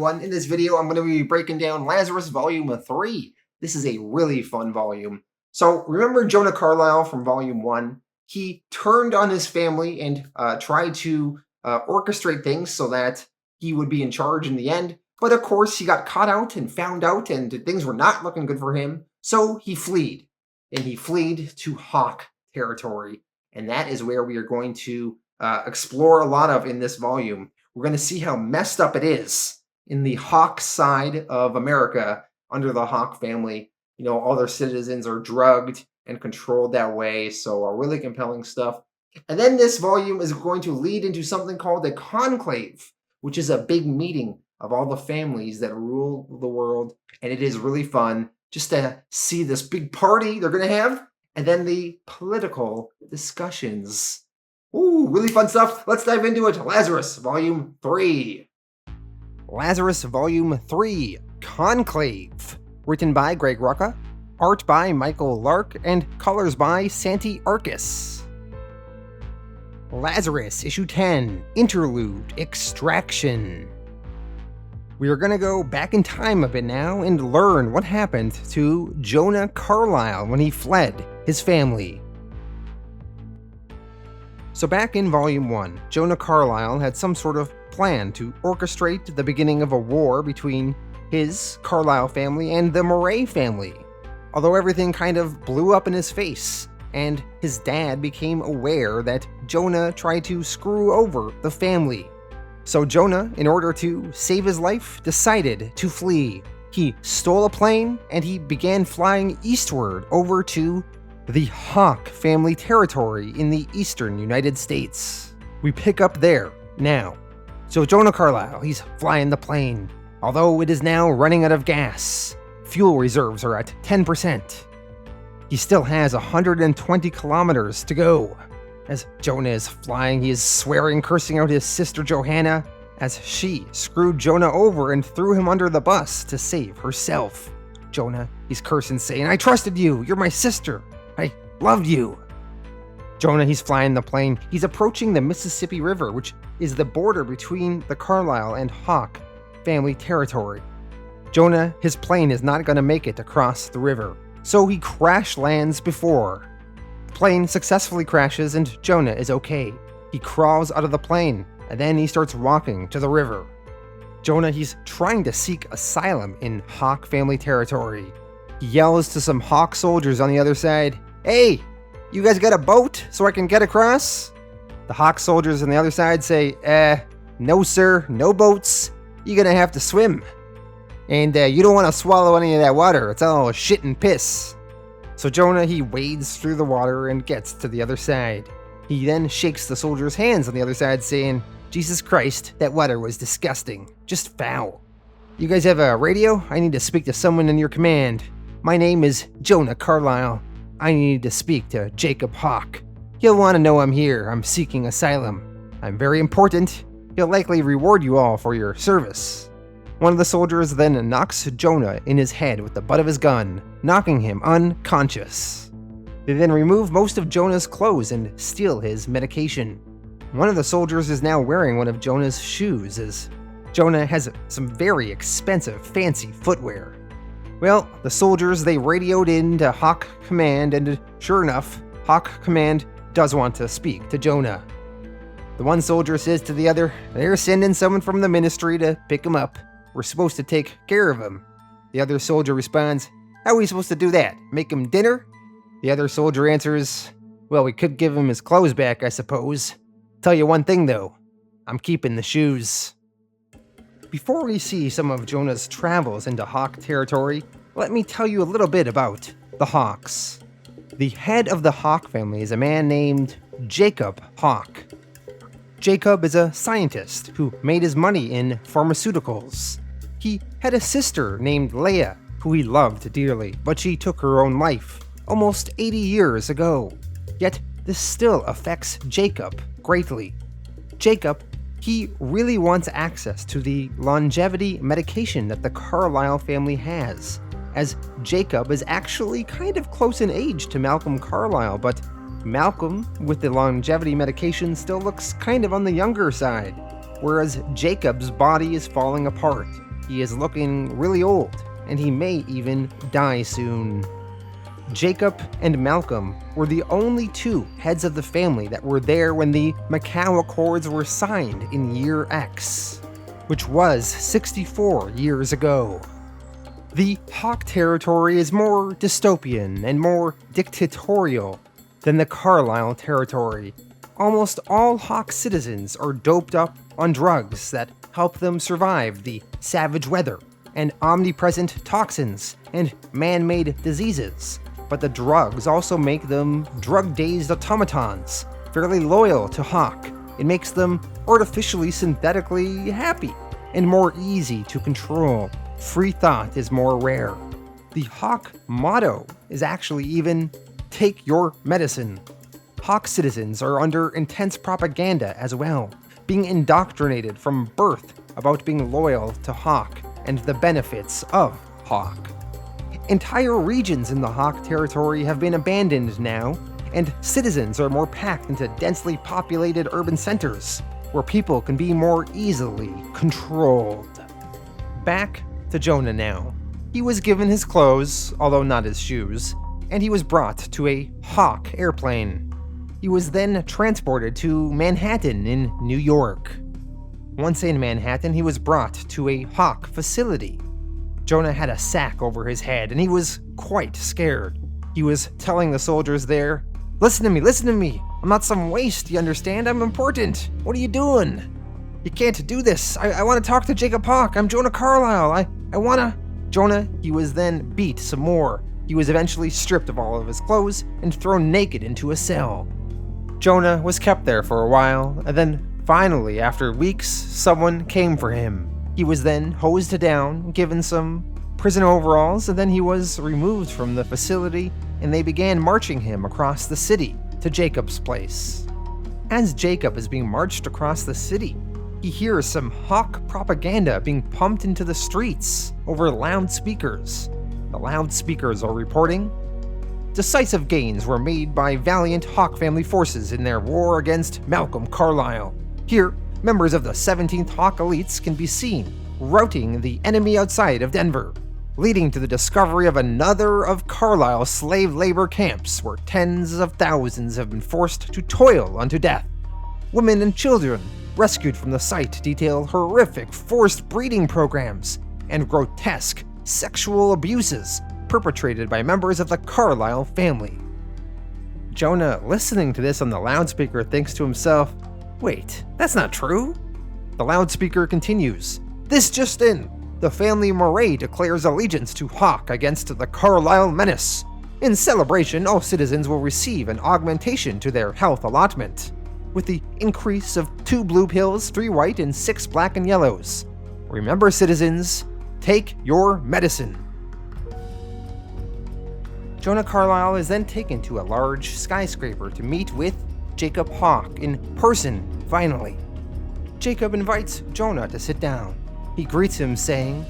everyone. In this video, I'm going to be breaking down Lazarus Volume 3. This is a really fun volume. So remember Jonah Carlyle from Volume 1? He turned on his family and tried to orchestrate things so that he would be in charge in the end. But of course, he got caught out and found out, and things were not looking good for him. So he fled. And he fled to Hock territory. And that is where we are going to explore a lot of in this volume. We're going to see how messed up it is in the Hock side of America under the Hock family. You know, all their citizens are drugged and controlled that way. So really compelling stuff. And then this volume is going to lead into something called a conclave, which is a big meeting of all the families that rule the world. And it is really fun just to see this big party they're going to have. And then the political discussions. Ooh, really fun stuff. Let's dive into it. Lazarus, Volume 3. Lazarus, Volume 3, Conclave. Written by Greg Rucka, art by Michael Lark, and colors by Santi Arcas. Lazarus, Issue 10, Interlude, Extraction. We are going to go back in time a bit now and learn what happened to Jonah Carlyle when he fled his family. So back in Volume 1, Jonah Carlyle had some sort of plan to orchestrate the beginning of a war between his Carlyle family and the Morray family. Although everything kind of blew up in his face, and his dad became aware that Jonah tried to screw over the family. So Jonah, in order to save his life, decided to flee. He stole a plane and he began flying eastward over to the Hock family territory in the eastern United States. We pick up there now. So Jonah Carlyle, he's flying the plane. Although it is now running out of gas, fuel reserves are at 10%. He still has 120 kilometers to go. As Jonah is flying, he is swearing, cursing out his sister Johanna, as she screwed Jonah over and threw him under the bus to save herself. Jonah, he's cursing, saying, "I trusted you, you're my sister. I loved you." Jonah, he's flying the plane. He's approaching the Mississippi River, which is the border between the Carlyle and Hock family territory. Jonah, his plane is not going to make it across the river, so he crash lands before. The plane successfully crashes and Jonah is okay. He crawls out of the plane and then he starts walking to the river. Jonah, he's trying to seek asylum in Hock family territory. He yells to some Hock soldiers on the other side, "Hey, you guys got a boat so I can get across?" The Hock soldiers on the other side say, "No sir, no boats. You're gonna have to swim. And you don't want to swallow any of that water. It's all shit and piss." So Jonah, he wades through the water and gets to the other side. He then shakes the soldiers' hands on the other side, saying, "Jesus Christ, that water was disgusting. Just foul. You guys have a radio? I need to speak to someone in your command. My name is Jonah Carlyle. I need to speak to Jacob Hock. He'll want to know I'm here. I'm seeking asylum. I'm very important. He'll likely reward you all for your service." One of the soldiers then knocks Jonah in his head with the butt of his gun, knocking him unconscious. They then remove most of Jonah's clothes and steal his medication. One of the soldiers is now wearing one of Jonah's shoes, as Jonah has some very expensive, fancy footwear. Well, the soldiers, they radioed into Hock Command, and sure enough, Hock Command does want to speak to Jonah. The one soldier says to the other, "They're sending someone from the ministry to pick him up. We're supposed to take care of him." The other soldier responds, "How are we supposed to do that? Make him dinner?" The other soldier answers, "Well, we could give him his clothes back, I suppose. Tell you one thing though, I'm keeping the shoes." Before we see some of Jonah's travels into Hock territory, let me tell you a little bit about the Hocks. The head of the Hock family is a man named Jacob Hock. Jacob is a scientist who made his money in pharmaceuticals. He had a sister named Leah, who he loved dearly, but she took her own life almost 80 years ago. Yet this still affects Jacob greatly. Jacob, he really wants access to the longevity medication that the Carlyle family has, as Jacob is actually kind of close in age to Malcolm Carlyle, but Malcolm, with the longevity medication, still looks kind of on the younger side, whereas Jacob's body is falling apart. he is looking really old, and he may even die soon. Jacob and Malcolm were the only two heads of the family that were there when the Macau Accords were signed in year X, which was 64 years ago. The Hock territory is more dystopian and more dictatorial than the Carlyle territory. Almost all Hock citizens are doped up on drugs that help them survive the savage weather and omnipresent toxins and man-made diseases. But the drugs also make them drug-dazed automatons, fairly loyal to Hock. It makes them artificially synthetically happy and more easy to control. Free thought is more rare. The Hock motto is actually even, "Take your medicine." Hock citizens are under intense propaganda as well, being indoctrinated from birth about being loyal to Hock and the benefits of Hock. Entire regions in the Hock territory have been abandoned now, and citizens are more packed into densely populated urban centers, where people can be more easily controlled. Back to Jonah now. He was given his clothes, although not his shoes, and he was brought to a Hock airplane. He was then transported to Manhattan in New York. Once in Manhattan, he was brought to a Hock facility. Jonah had a sack over his head, and he was quite scared. He was telling the soldiers there, listen to me. I'm not some waste, you understand? I'm important. What are you doing? You can't do this. I want to talk to Jacob Hock. I'm Jonah Carlyle. I want to..." Jonah, he was then beat some more. He was eventually stripped of all of his clothes and thrown naked into a cell. Jonah was kept there for a while, and then finally, after weeks, someone came for him. He was then hosed down, given some prison overalls, and then he was removed from the facility, and they began marching him across the city to Jacob's place. As Jacob is being marched across the city, he hears some Hock propaganda being pumped into the streets over loudspeakers. The loudspeakers are reporting, decisive gains were made by valiant Hock family forces in their war against Malcolm Carlyle. Here, members of the 17th Hock elites can be seen routing the enemy outside of Denver, leading to the discovery of another of Carlyle's slave labor camps where tens of thousands have been forced to toil unto death. Women and children rescued from the site detail horrific forced breeding programs and grotesque sexual abuses perpetrated by members of the Carlyle family. Jonah, listening to this on the loudspeaker, thinks to himself, wait, that's not true. The loudspeaker continues, this just in, the family Morray declares allegiance to Hock against the Carlyle menace. In celebration, all citizens will receive an augmentation to their health allotment, with the increase of 2 blue pills, 3 white, and 6 black and yellows. Remember, citizens, take your medicine. Jonah Carlyle is then taken to a large skyscraper to meet with Jacob Hock in person, finally. Jacob invites Jonah to sit down. He greets him saying,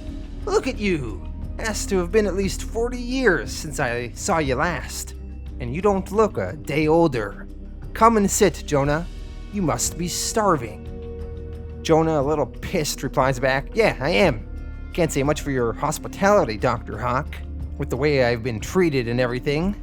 look at you. Has to have been at least 40 years since I saw you last, and you don't look a day older. Come and sit, Jonah. You must be starving. Jonah, a little pissed, replies back, yeah, I am. Can't say much for your hospitality, Dr. Hock, with the way I've been treated and everything.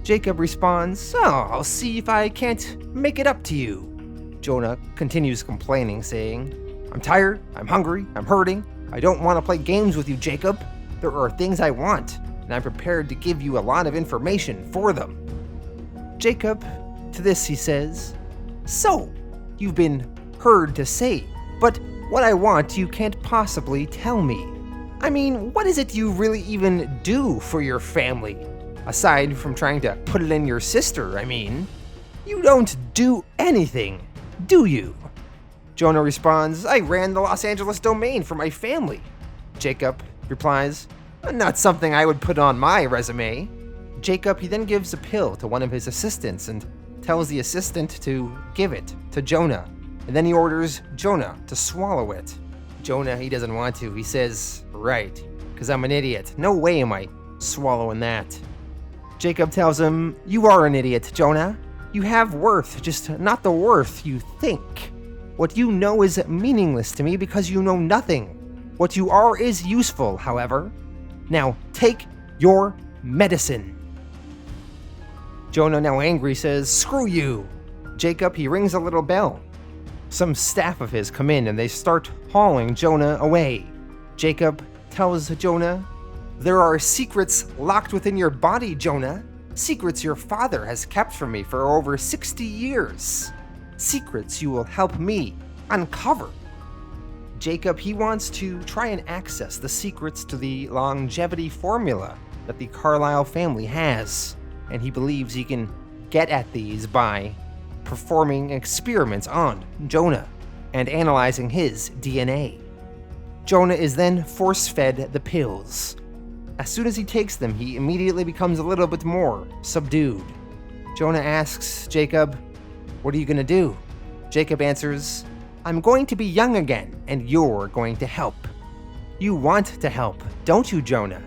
Jacob responds, oh, I'll see if I can't make it up to you. Jonah continues complaining, saying, I'm tired, I'm hungry, I'm hurting. I don't want to play games with you, Jacob. There are things I want, and I'm prepared to give you a lot of information for them. Jacob, to this he says, so, you've been heard to say, but what I want you can't possibly tell me. I mean, what is it you really even do for your family? Aside from trying to put it in your sister, I mean. You don't do anything, do you? Jonah responds, I ran the Los Angeles domain for my family. Jacob replies, not something I would put on my resume. Jacob, he then gives a pill to one of his assistants and tells the assistant to give it to Jonah. And then he orders Jonah to swallow it. Jonah, he doesn't want to. He says, right, because I'm an idiot. No way am I swallowing that. Jacob tells him, you are an idiot, Jonah. You have worth, just not the worth you think. What you know is meaningless to me because you know nothing. What you are is useful, however. Now, take your medicine." Jonah, now angry, says, "Screw you." Jacob, he rings a little bell. Some staff of his come in and they start hauling Jonah away. Jacob tells Jonah, "There are secrets locked within your body, Jonah. Secrets your father has kept from me for over 60 years. Secrets you will help me uncover." Jacob, he wants to try and access the secrets to the longevity formula that the Carlyle family has, and he believes he can get at these by performing experiments on Jonah and analyzing his DNA. Jonah is then force-fed the pills. As soon as he takes them, he immediately becomes a little bit more subdued. Jonah asks Jacob, "What are you gonna do?" Jacob answers, "I'm going to be young again, and you're going to help." "You want to help, don't you, Jonah?"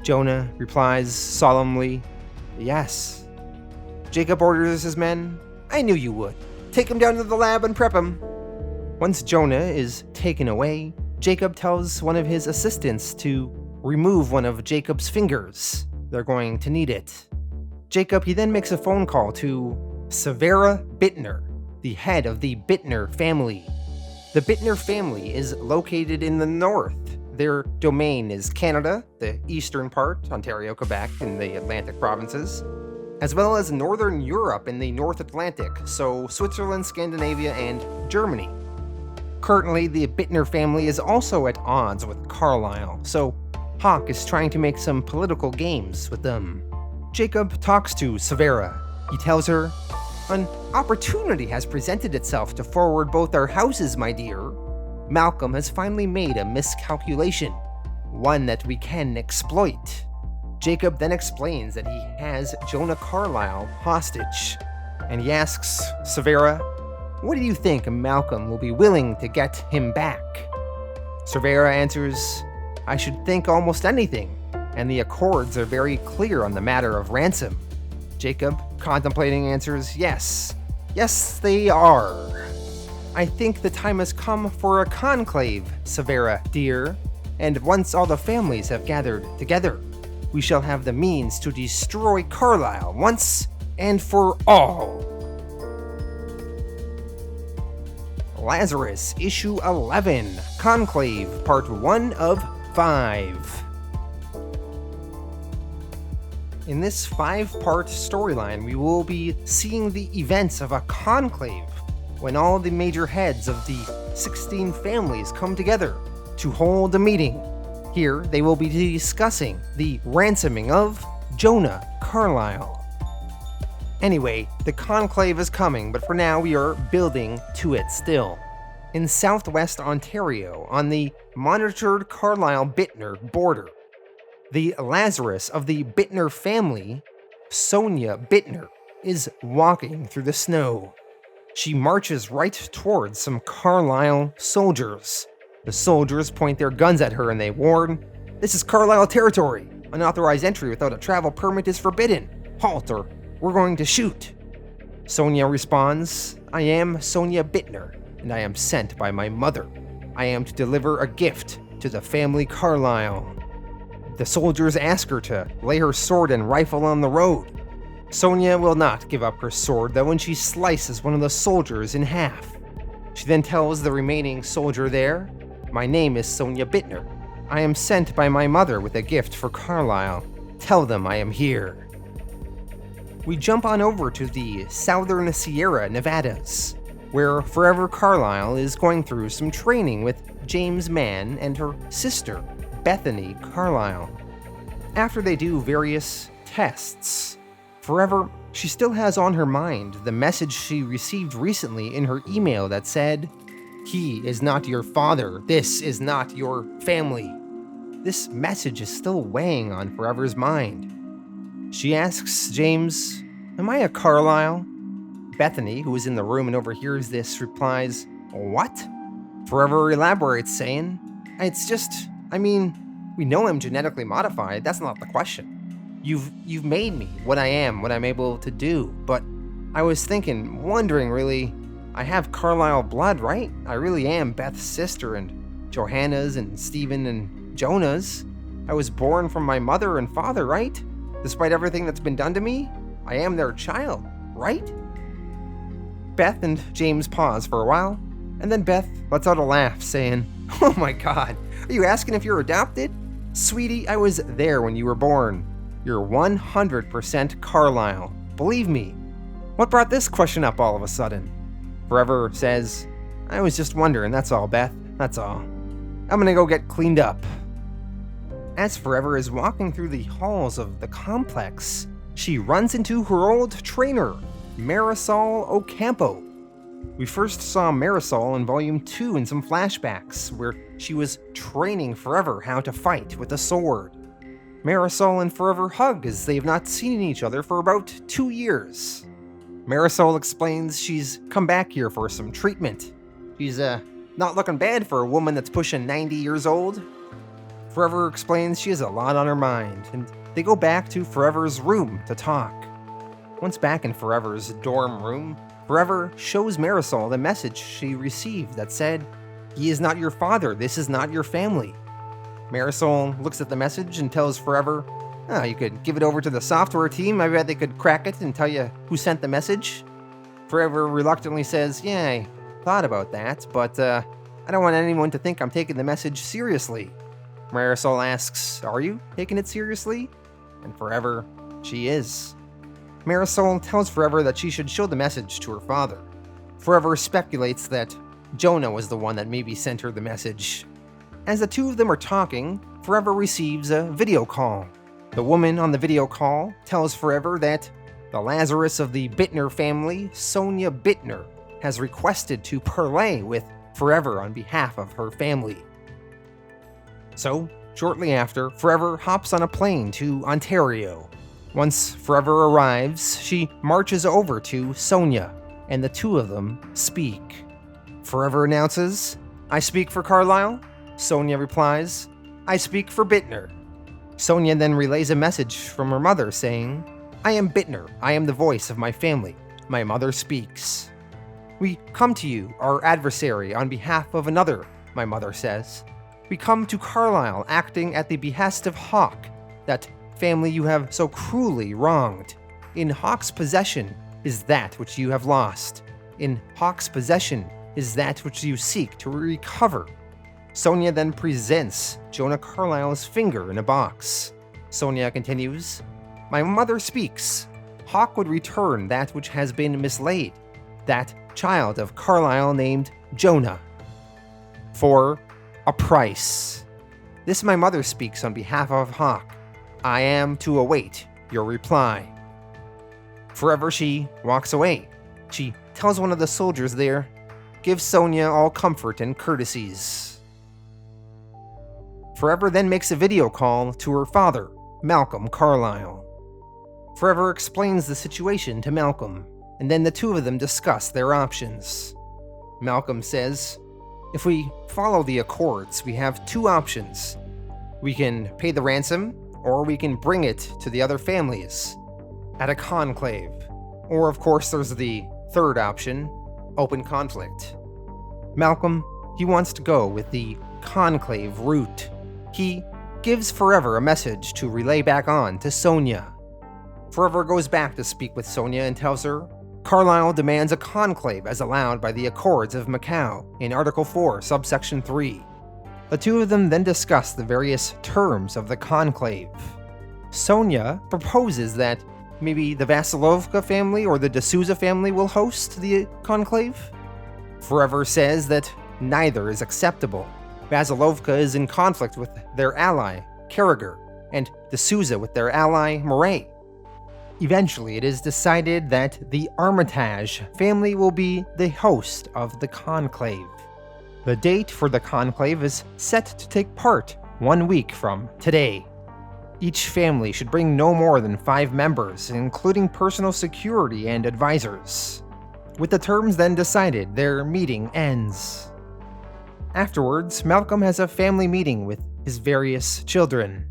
Jonah replies solemnly, "Yes." Jacob orders his men, "I knew you would. Take him down to the lab and prep him." Once Jonah is taken away, Jacob tells one of his assistants to remove one of Jacob's fingers. They're going to need it. Jacob, he then makes a phone call to Severa Bittner, the head of the Bittner family. The Bittner family is located in the north. Their domain is Canada, the eastern part, Ontario, Quebec, and the Atlantic provinces, as well as northern Europe in the North Atlantic, so Switzerland, Scandinavia, and Germany. Currently, the Bittner family is also at odds with Carlyle, so Hock is trying to make some political games with them. Jacob talks to Severa. He tells her, "An opportunity has presented itself to forward both our houses, my dear. Malcolm has finally made a miscalculation, one that we can exploit." Jacob then explains that he has Jonah Carlyle hostage, and he asks Severa, "What do you think Malcolm will be willing to get him back?" Severa answers, "I should think almost anything, and the accords are very clear on the matter of ransom." Jacob, contemplating, answers, "Yes. Yes, they are. I think the time has come for a conclave, Severa, dear, and once all the families have gathered together, we shall have the means to destroy Carlyle once and for all." Lazarus, Issue 11, Conclave, Part 1 of 5. In this 5-part storyline, we will be seeing the events of a conclave when all the major heads of the 16 families come together to hold a meeting. Here, they will be discussing the ransoming of Jonah Carlyle. Anyway, the conclave is coming, but for now we are building to it still. In southwest Ontario, on the monitored Carlyle-Bittner border, the Lazarus of the Bittner family, Sonia Bittner, is walking through the snow. She marches right towards some Carlyle soldiers. The soldiers point their guns at her and they warn, "This is Carlyle territory. Unauthorized entry without a travel permit is forbidden. Halt or we're going to shoot." Sonia responds, "I am Sonia Bittner, and I am sent by my mother. I am to deliver a gift to the family Carlyle." The soldiers ask her to lay her sword and rifle on the road. Sonia will not give up her sword, though, when she slices one of the soldiers in half. She then tells the remaining soldier there, "My name is Sonia Bittner. I am sent by my mother with a gift for Carlyle. Tell them I am here." We jump on over to the southern Sierra Nevadas, where Forever Carlyle is going through some training with James Mann and her sister, Bethany Carlyle. After they do various tests, Forever, she still has on her mind the message she received recently in her email that said, "He is not your father. This is not your family." This message is still weighing on Forever's mind. She asks James, "Am I a Carlyle?" Bethany, who is in the room and overhears this, replies, "What?" Forever elaborates, saying, "It's just, we know I'm genetically modified. That's not the question. You've made me what I am, what I'm able to do. But I was wondering really, I have Carlyle blood, right? I really am Beth's sister, and Johanna's and Stephen and Jonah's. I was born from my mother and father, right? Despite everything that's been done to me, I am their child, right? Beth and James pause for a while, and then Beth lets out a laugh, saying, "Oh my God, are you asking if you're adopted? Sweetie, I was there when you were born. You're 100% Carlyle. Believe me. What brought this question up all of a sudden?" Forever says, "I was just wondering, that's all, Beth, that's all. I'm gonna go get cleaned up." As Forever is walking through the halls of the complex, she runs into her old trainer, Marisol Ocampo. We first saw Marisol in Volume 2 in some flashbacks, where she was training Forever how to fight with a sword. Marisol and Forever hug as they've not seen each other for about 2 years. Marisol explains she's come back here for some treatment. She's not looking bad for a woman that's pushing 90 years old. Forever explains she has a lot on her mind, and they go back to Forever's room to talk. Once back in Forever's dorm room, Forever shows Marisol the message she received that said, "He is not your father, this is not your family." Marisol looks at the message and tells Forever, "You could give it over to the software team, I bet they could crack it and tell you who sent the message." Forever reluctantly says, "Yeah, I thought about that, but I don't want anyone to think I'm taking the message seriously." Marisol asks, "Are you taking it seriously?" And Forever, she is. Marisol tells Forever that she should show the message to her father. Forever speculates that Jonah was the one that maybe sent her the message. As the two of them are talking, Forever receives a video call. The woman on the video call tells Forever that the Lazarus of the Bittner family, Sonia Bittner, has requested to parley with Forever on behalf of her family. So, shortly after, Forever hops on a plane to Ontario. Once Forever arrives, she marches over to Sonia, and the two of them speak. Forever announces, "I speak for Carlyle." Sonia replies, "I speak for Bittner." Sonia then relays a message from her mother saying, "I am Bittner. I am the voice of my family. My mother speaks." "We come to you, our adversary, on behalf of another," my mother says. "We come to Carlyle acting at the behest of Hock, that family you have so cruelly wronged. In Hock's possession is that which you have lost. In Hock's possession is that which you seek to recover." Sonia then presents Jonah Carlyle's finger in a box. Sonia continues, "My mother speaks. Hock would return that which has been mislaid, that child of Carlyle named Jonah, for a price. This my mother speaks on behalf of Hock. I am to await your reply." Forever she walks away. She tells one of the soldiers there, "Give Sonia all comfort and courtesies." Forever then makes a video call to her father, Malcolm Carlyle. Forever explains the situation to Malcolm, and then the two of them discuss their options. Malcolm says, "If we follow the accords, we have two options. We can pay the ransom, or we can bring it to the other families at a conclave. Or, of course, there's the third option, open conflict." Malcolm, he wants to go with the conclave route. He gives Forever a message to relay back on to Sonia. Forever goes back to speak with Sonia and tells her Carlyle demands a conclave as allowed by the Accords of Macau in Article 4, Subsection 3. The two of them then discuss the various terms of the conclave. Sonia proposes that maybe the Vasilovka family or the D'Souza family will host the conclave. Forever says that neither is acceptable. Vasilovka is in conflict with their ally, Carragher, and D'Souza with their ally, Morray. Eventually, it is decided that the Armitage family will be the host of the conclave. The date for the conclave is set to take part 1 week from today. Each family should bring no more than 5 members, including personal security and advisors. With the terms then decided, their meeting ends. Afterwards, Malcolm has a family meeting with his various children.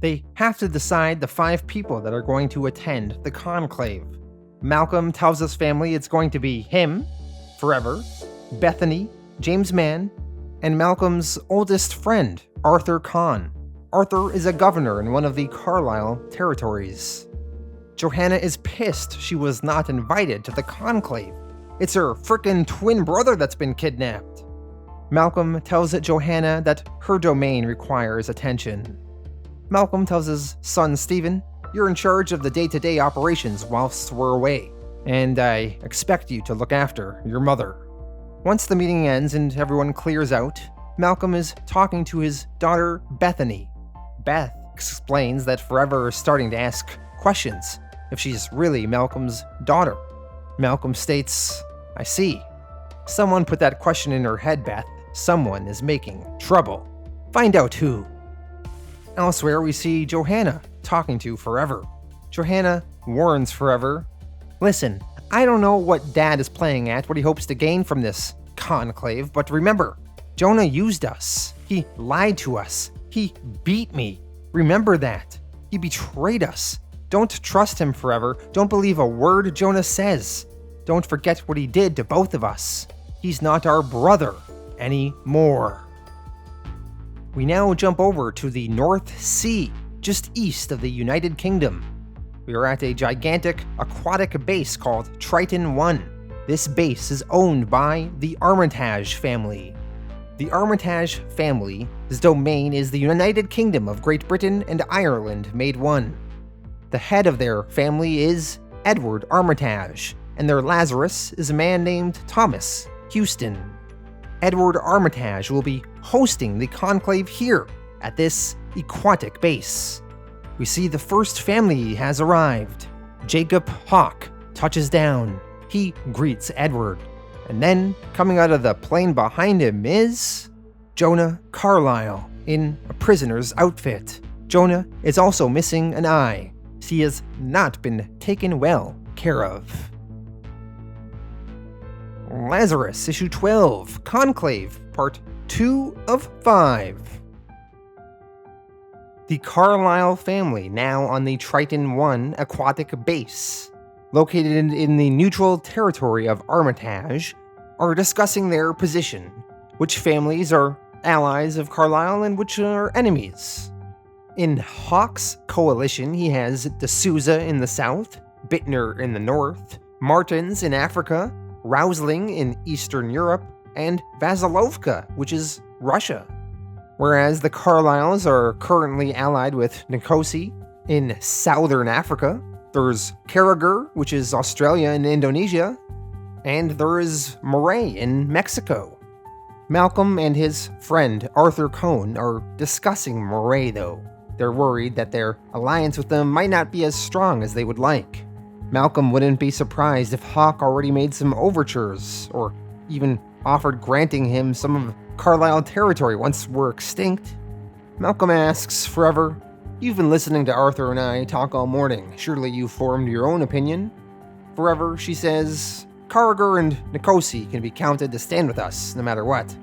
They have to decide the 5 people that are going to attend the conclave. Malcolm tells his family it's going to be him, Forever, Bethany, James Mann, and Malcolm's oldest friend, Arthur Kahn. Arthur is a governor in one of the Carlyle territories. Johanna is pissed she was not invited to the conclave. It's her frickin' twin brother that's been kidnapped. Malcolm tells Johanna that her domain requires attention. Malcolm tells his son Stephen, "You're in charge of the day-to-day operations whilst we're away, and I expect you to look after your mother." Once the meeting ends and everyone clears out, Malcolm is talking to his daughter Bethany. Beth explains that Forever is starting to ask questions if she's really Malcolm's daughter. Malcolm states, "I see. Someone put that question in her head, Beth. Someone is making trouble. Find out who." Elsewhere, we see Johanna talking to Forever. Johanna warns Forever, "Listen, I don't know what Dad is playing at, what he hopes to gain from this conclave, but remember, Jonah used us. He lied to us. He beat me. Remember that. He betrayed us. Don't trust him, Forever. Don't believe a word Jonah says. Don't forget what he did to both of us. He's not our brother anymore." We now jump over to the North Sea, just east of the United Kingdom. We are at a gigantic aquatic base called Triton One. This base is owned by the Armitage family. The Armitage family's domain is the United Kingdom of Great Britain and Ireland made one. The head of their family is Edward Armitage, and their Lazarus is a man named Thomas Houston. Edward Armitage will be hosting the conclave here at this aquatic base. We see the first family has arrived. Jacob Hock touches down. He greets Edward. And then, coming out of the plane behind him is Jonah Carlyle in a prisoner's outfit. Jonah is also missing an eye. He has not been taken well care of. Lazarus, Issue 12, Conclave, Part 2 of 5. The Carlyle family, now on the Triton One aquatic base, located in the neutral territory of Armitage, are discussing their position, which families are allies of Carlyle and which are enemies. In Hock's coalition, he has D'Souza in the south, Bittner in the north, Martins in Africa, Rausling in Eastern Europe, and Vasilovka, which is Russia. Whereas the Carlyles are currently allied with Nicosia in southern Africa, there's Carragher, which is Australia and Indonesia, and there is Morray in Mexico. Malcolm and his friend Arthur Cohn are discussing Morray though. They're worried that their alliance with them might not be as strong as they would like. Malcolm wouldn't be surprised if Hock already made some overtures, or even offered granting him some of Carlyle territory once we're extinct. Malcolm asks Forever, "You've been listening to Arthur and I talk all morning. Surely you've formed your own opinion?" Forever, she says, "Carragher and Nicosia can be counted to stand with us, no matter what.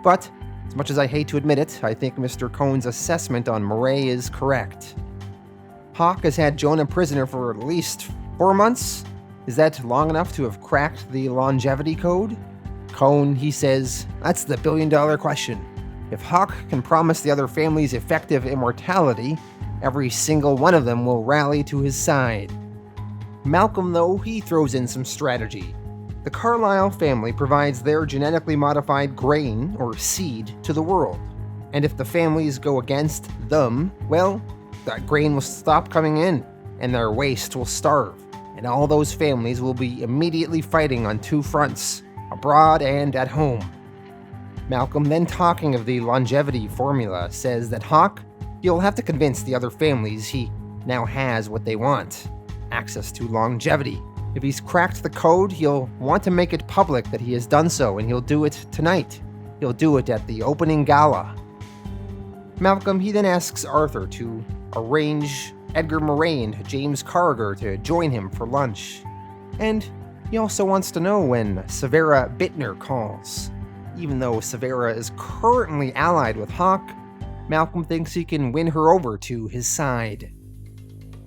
But, as much as I hate to admit it, I think Mr. Cohn's assessment on Morray is correct." Hock has had Jonah prisoner for at least 4 months? Is that long enough to have cracked the longevity code? Cohn, he says, "That's the billion-dollar question. If Hock can promise the other families effective immortality, every single one of them will rally to his side." Malcolm, though, he throws in some strategy. The Carlyle family provides their genetically modified grain, or seed, to the world. And if the families go against them, well, that grain will stop coming in, and their waste will starve. And all those families will be immediately fighting on 2 fronts, abroad and at home. Malcolm, then talking of the longevity formula, says that Hock, he'll have to convince the other families he now has what they want, access to longevity. If he's cracked the code, he'll want to make it public that he has done so, and he'll do it tonight. He'll do it at the opening gala. Malcolm, he then asks Arthur to arrange Edgar Morray and James Carragher to join him for lunch. And he also wants to know when Severa Bittner calls. Even though Severa is currently allied with Hock, Malcolm thinks he can win her over to his side.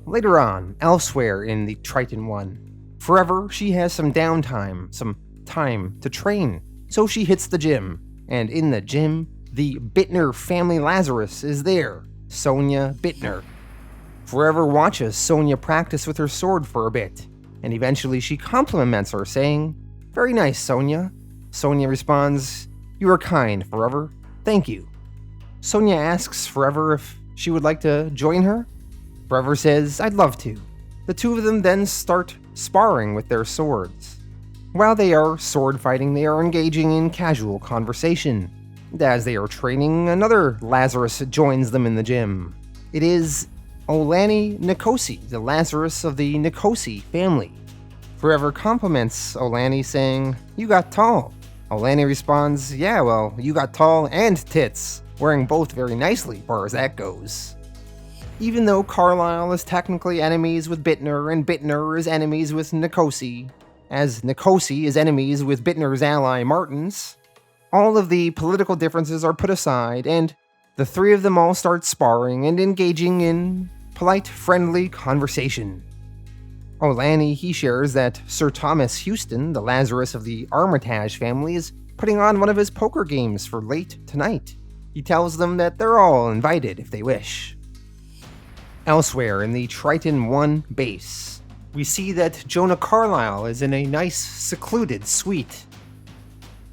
Later on, elsewhere in the Triton One, Forever, she has some downtime, some time to train, so she hits the gym, And in the gym, the Bittner family Lazarus is there, Sonia Bittner. Forever watches Sonia practice with her sword for a bit, and eventually she compliments her, saying, "Very nice, Sonia." Sonia responds, "You are kind, Forever. Thank you." Sonia asks Forever if she would like to join her. Forever says, "I'd love to." The two of them then start sparring with their swords. While they are sword fighting, they are engaging in casual conversation. And as they are training, another Lazarus joins them in the gym. It is Olani Nikosi, the Lazarus of the Nikosi family. Forever compliments Olani, saying, "You got tall." Olani responds, "Yeah, well, you got tall and tits," wearing both very nicely as far as that goes. Even though Carlyle is technically enemies with Bittner and Bittner is enemies with Nikosi, as Nikosi is enemies with Bittner's ally Martins, all of the political differences are put aside and the three of them all start sparring and engaging in polite, friendly conversation. Olani, he shares that Sir Thomas Houston, the Lazarus of the Armitage family, is putting on one of his poker games for late tonight. He tells them that they're all invited if they wish. Elsewhere in the Triton One base, we see that Jonah Carlyle is in a nice, secluded suite.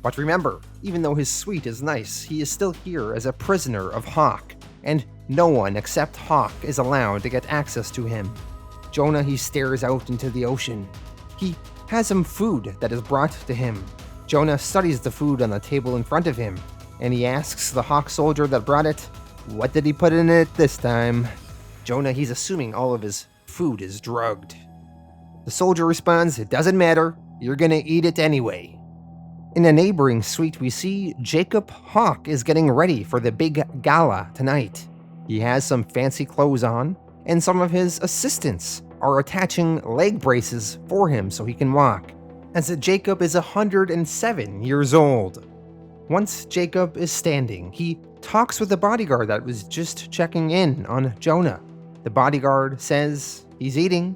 But remember, even though his suite is nice, he is still here as a prisoner of Hock, and no one except Hock is allowed to get access to him. Jonah, he stares out into the ocean. He has some food that is brought to him. Jonah studies the food on the table in front of him, and he asks the Hock soldier that brought it, what did he put in it this time? Jonah, he's assuming all of his food is drugged. The soldier responds, "It doesn't matter, you're gonna eat it anyway." In a neighboring suite, we see Jacob Hock is getting ready for the big gala tonight. He has some fancy clothes on, and some of his assistants are attaching leg braces for him so he can walk, as Jacob is 107 years old. Once Jacob is standing, he talks with the bodyguard that was just checking in on Jonah. The bodyguard says he's eating.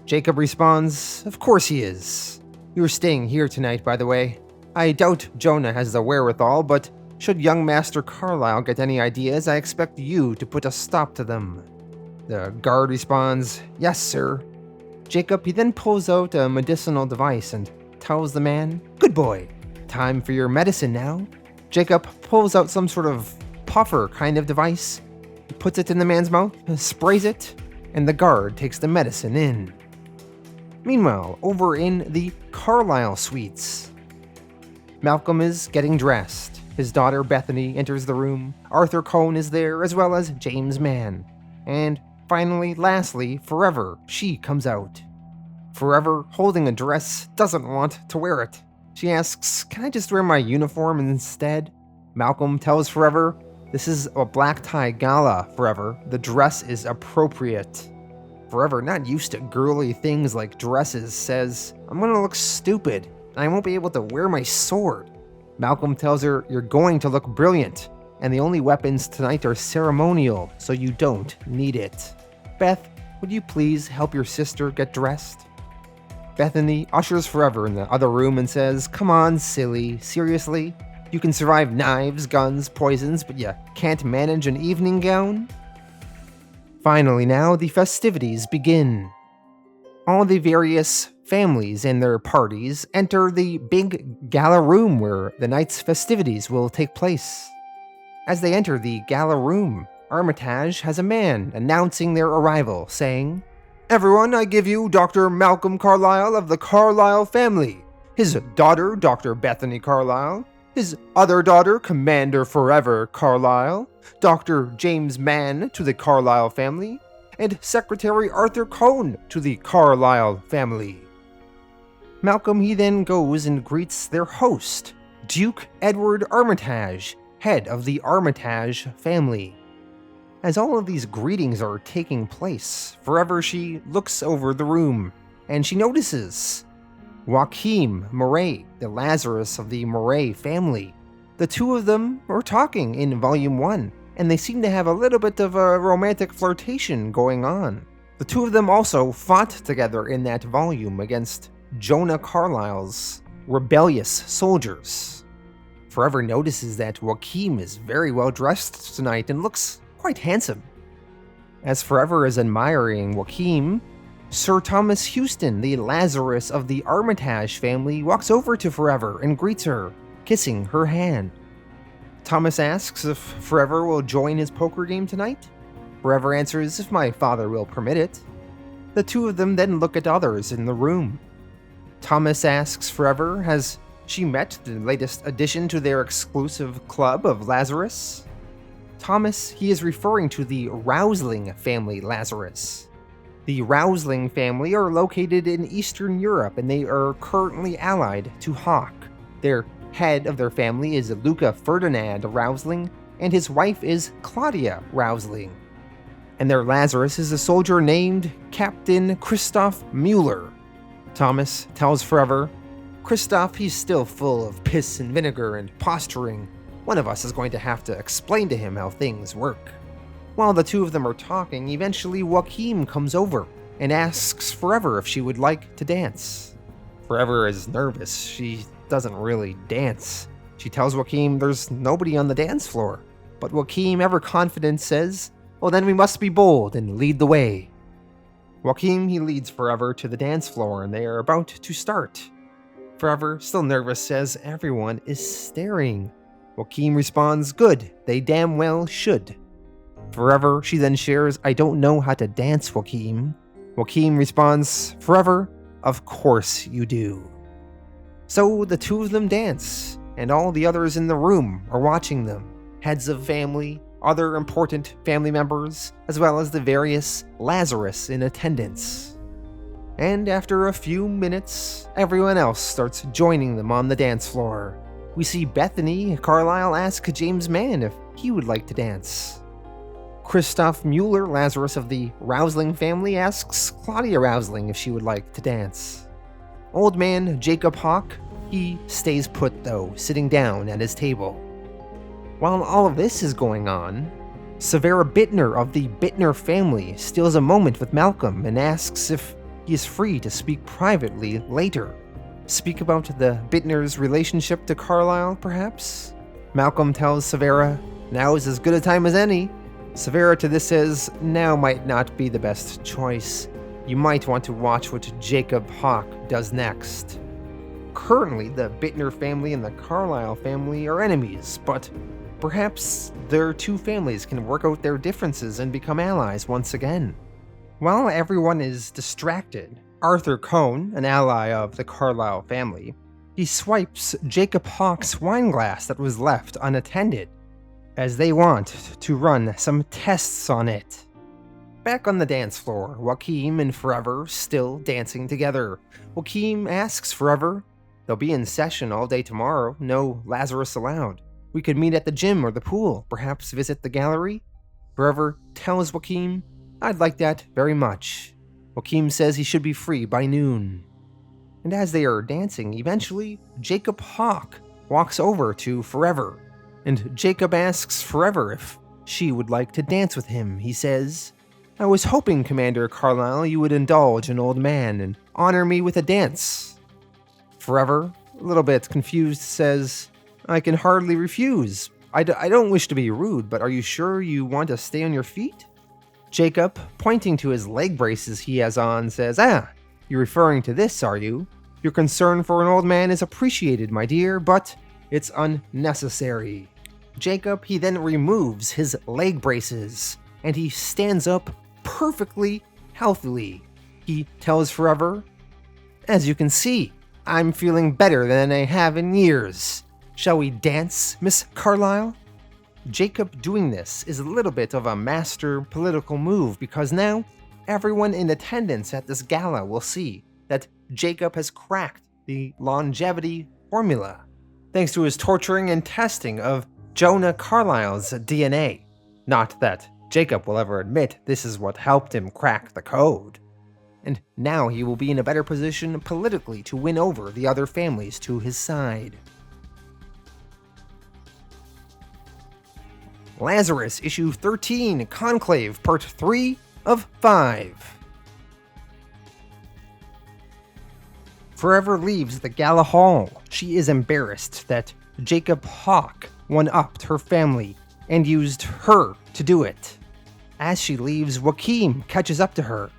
Jacob responds, "Of course he is. You're staying here tonight, by the way. I doubt Jonah has the wherewithal, but should young Master Carlyle get any ideas, I expect you to put a stop to them." The guard responds, "Yes, sir." Jacob, he then pulls out a medicinal device and tells the man, "Good boy. Time for your medicine now." Jacob pulls out some sort of puffer kind of device. He puts it in the man's mouth, sprays it, and the guard takes the medicine in. Meanwhile, over in the Carlyle suites, Malcolm is getting dressed. His daughter Bethany enters the room. Arthur Cohn is there, as well as James Mann. And finally, lastly, Forever, she comes out. Forever, holding a dress, doesn't want to wear it. She asks, "Can I just wear my uniform instead?" Malcolm tells Forever, "This is a black tie gala, Forever. The dress is appropriate." Forever, not used to girly things like dresses, says, "I'm gonna look stupid, and I won't be able to wear my sword." Malcolm tells her, "You're going to look brilliant, and the only weapons tonight are ceremonial, so you don't need it. Beth, would you please help your sister get dressed?" Bethany ushers Forever in the other room and says, "Come on, silly, seriously? You can survive knives, guns, poisons, but you can't manage an evening gown?" Finally now, the festivities begin. All the various families and their parties enter the big gala room where the night's festivities will take place. As they enter the gala room, Armitage has a man announcing their arrival, saying, "Everyone, I give you Dr. Malcolm Carlyle of the Carlyle family, his daughter, Dr. Bethany Carlyle, his other daughter, Commander Forever Carlyle, Dr. James Mann to the Carlyle family, and Secretary Arthur Cohn to the Carlyle family." Malcolm, he then goes and greets their host, Duke Edward Armitage, head of the Armitage family. As all of these greetings are taking place, Forever, she looks over the room, and she notices Joacquim Morray, the Lazarus of the Morray family. The two of them are talking in Volume 1, and they seem to have a little bit of a romantic flirtation going on. The two of them also fought together in that volume against Jonah Carlyle's rebellious soldiers. Forever notices that Joacquim is very well dressed tonight and looks quite handsome. As Forever is admiring Joacquim, Sir Thomas Houston, the Lazarus of the Armitage family, walks over to Forever and greets her, kissing her hand. Thomas asks if Forever will join his poker game tonight. Forever answers if my father will permit it. The two of them then look at others in the room. Thomas asks Forever, has she met the latest addition to their exclusive club of Lazarus? Thomas, he is referring to the Rousling family Lazarus. The Rousling family are located in Eastern Europe and they are currently allied to Hock. Their head of their family is Luca Ferdinand Rousling and his wife is Claudia Rousling. And their Lazarus is a soldier named Captain Christoph Mueller. Thomas tells Forever, Christoph, he's still full of piss and vinegar and posturing. One of us is going to have to explain to him how things work. While the two of them are talking, eventually Joacquim comes over and asks Forever if she would like to dance. Forever is nervous. She doesn't really dance. She tells Joacquim there's nobody on the dance floor. But Joacquim, ever confident, says, well, then we must be bold and lead the way. Joacquim, he leads Forever to the dance floor and they are about to start. Forever, still nervous, says everyone is staring. Joacquim responds, good, they damn well should. Forever, she then shares, I don't know how to dance, Joacquim. Joacquim responds, Forever, of course you do. So the two of them dance, and all the others in the room are watching them. Heads of family, other important family members, as well as the various Lazarus in attendance. And after a few minutes, everyone else starts joining them on the dance floor. We see Bethany Carlyle ask James Mann if he would like to dance. Christoph Mueller, Lazarus of the Rousling family, asks Claudia Rousling if she would like to dance. Old man Jacob Hock, he stays put though, sitting down at his table. While all of this is going on, Severa Bittner of the Bittner family steals a moment with Malcolm and asks if he is free to speak privately later. Speak about the Bittners' relationship to Carlyle, perhaps? Malcolm tells Severa, now is as good a time as any. Severa to this says, now might not be the best choice. You might want to watch what Jacob Hock does next. Currently, the Bittner family and the Carlyle family are enemies, but perhaps their two families can work out their differences and become allies once again. While everyone is distracted, Arthur Cohn, an ally of the Carlyle family, he swipes Jacob Hock's wine glass that was left unattended, as they want to run some tests on it. Back on the dance floor, Joacquim and Forever still dancing together. Joacquim asks Forever, they'll be in session all day tomorrow, no Lazarus allowed. We could meet at the gym or the pool, perhaps visit the gallery? Forever tells Joacquim, I'd like that very much. Joacquim says he should be free by noon. And as they are dancing, eventually, Jacob Hock walks over to Forever, and Jacob asks Forever if she would like to dance with him. He says, I was hoping, Commander Carlyle, you would indulge an old man and honor me with a dance. Forever, a little bit confused, says, I can hardly refuse. I don't wish to be rude, but are you sure you want to stay on your feet? Jacob, pointing to his leg braces he has on, says, you're referring to this, are you? Your concern for an old man is appreciated, my dear, but it's unnecessary. Jacob, he then removes his leg braces, and he stands up perfectly healthily. He tells Forever, as you can see, I'm feeling better than I have in years. Shall we dance, Miss Carlyle? Jacob doing this is a little bit of a master political move because now everyone in attendance at this gala will see that Jacob has cracked the longevity formula thanks to his torturing and testing of Jonah Carlyle's DNA. Not that Jacob will ever admit this is what helped him crack the code. And now he will be in a better position politically to win over the other families to his side. Lazarus, Issue 13, Conclave, Part 3 of 5. Forever leaves the gala hall. She is embarrassed that Jacob Hock one-upped her family and used her to do it. As she leaves, Joacquim catches up to her.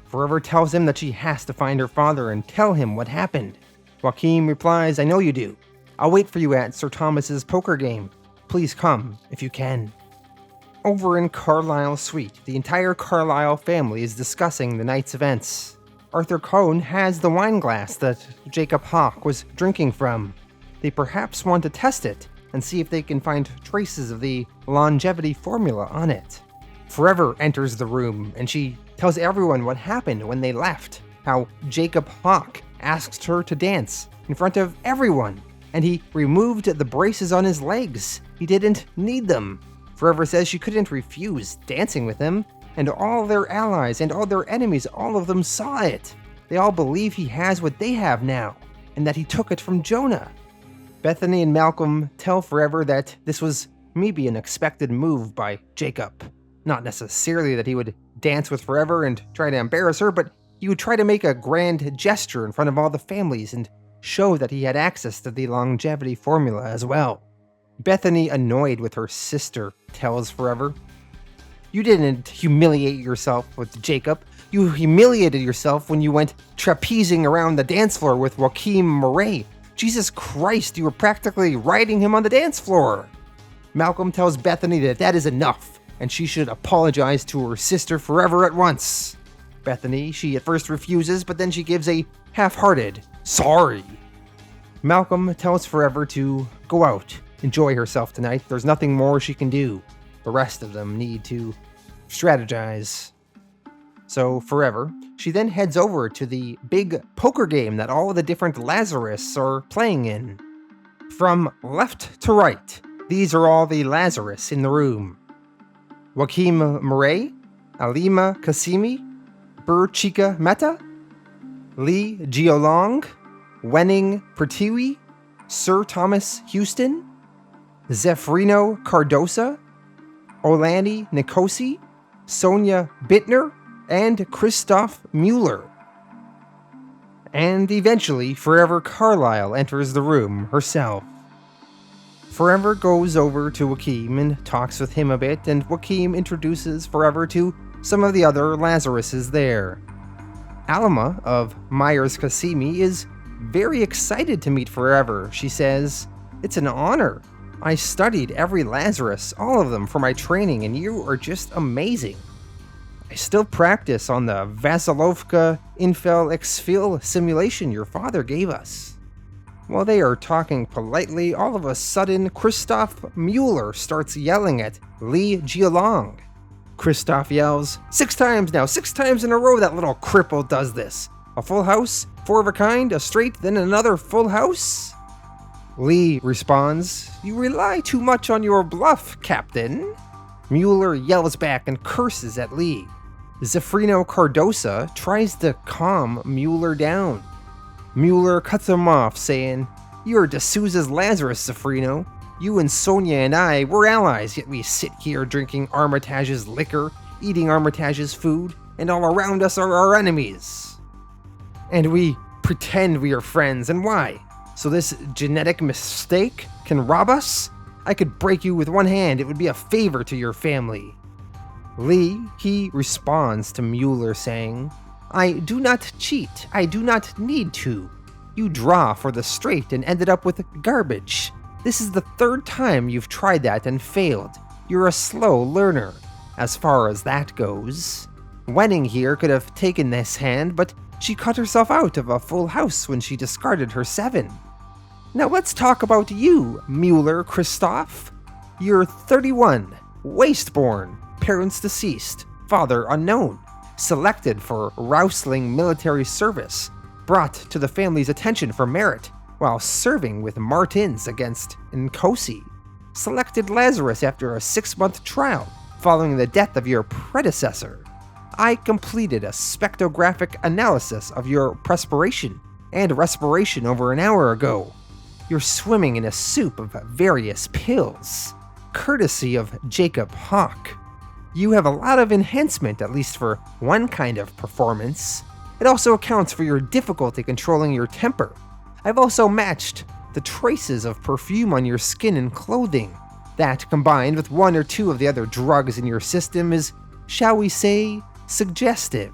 Forever tells him that she has to find her father and tell him what happened. Joacquim replies, "I know you do. I'll wait for you at Sir Thomas's poker game. Please come if you can." Over in Carlyle's suite, the entire Carlyle family is discussing the night's events. Arthur Cohn has the wine glass that Jacob Hock was drinking from. They perhaps want to test it and see if they can find traces of the longevity formula on it. Forever enters the room and she tells everyone what happened when they left, how Jacob Hock asked her to dance in front of everyone, and he removed the braces on his legs. He didn't need them. Forever says she couldn't refuse dancing with him, and all their allies and all their enemies, all of them saw it. They all believe he has what they have now, and that he took it from Jonah. Bethany and Malcolm tell Forever that this was maybe an expected move by Jacob. Not necessarily that he would dance with Forever and try to embarrass her, but he would try to make a grand gesture in front of all the families and show that he had access to the longevity formula as well. Bethany, annoyed with her sister, tells Forever, "You didn't humiliate yourself with Jacob. You humiliated yourself when you went trapezing around the dance floor with Joacquim Morray. Jesus Christ, you were practically riding him on the dance floor." Malcolm tells Bethany that that is enough, and she should apologize to her sister Forever at once. Bethany, she at first refuses, but then she gives a half-hearted sorry. Malcolm tells Forever to go out, enjoy herself tonight. There's nothing more she can do. The rest of them need to strategize. So Forever, she then heads over to the big poker game that all of the different Lazarus are playing in. From left to right, these are all the Lazarus in the room. Joacquim Morray, Alima Kasimi, Burchika Mehta, Lee Geolong, Wenning Pertiwi, Sir Thomas Houston, Zefrino Cardosa, Olani Nikosi, Sonia Bittner, and Christoph Mueller. And eventually, Forever Carlyle enters the room herself. Forever goes over to Joacquim and talks with him a bit, and Joacquim introduces Forever to some of the other Lazaruses there. Alma of Myers Kasimi is very excited to meet Forever. She says, "It's an honor. I studied every Lazarus, all of them, for my training, and you are just amazing. I still practice on the Vasilovka Infel Exfil simulation your father gave us." While they are talking politely, all of a sudden, Christoph Mueller starts yelling at Lee Geolong. Christoph yells, "6 times now, 6 times in a row that little cripple does this. A full house, 4 of a kind, a straight, then another full house?" Lee responds, "You rely too much on your bluff, Captain." Mueller yells back and curses at Lee. Zefrino Cardosa tries to calm Mueller down. Mueller cuts him off, saying, "You're D'Souza's Lazarus, Zefrino. You and Sonia and I, we're allies, yet we sit here drinking Armitage's liquor, eating Armitage's food, and all around us are our enemies. And we pretend we are friends, and why? So this genetic mistake can rob us? I could break you with one hand, it would be a favor to your family." Lee, he responds to Mueller saying, "I do not cheat, I do not need to. You draw for the straight and ended up with garbage. This is the 3rd time you've tried that and failed. You're a slow learner, as far as that goes. Wenning here could have taken this hand, but she cut herself out of a full house when she discarded her 7. Now let's talk about you, Mueller Christoph. You're 31, waste-born, parents deceased, father unknown, selected for Rousling military service, brought to the family's attention for merit, while serving with Martins against Nkosi, selected Lazarus after a 6-month trial following the death of your predecessor. I completed a spectrographic analysis of your perspiration and respiration over an hour ago. You're swimming in a soup of various pills, courtesy of Jacob Hock. You have a lot of enhancement, at least for one kind of performance. It also accounts for your difficulty controlling your temper. I've also matched the traces of perfume on your skin and clothing. That, combined with one or two of the other drugs in your system, is, shall we say, suggestive.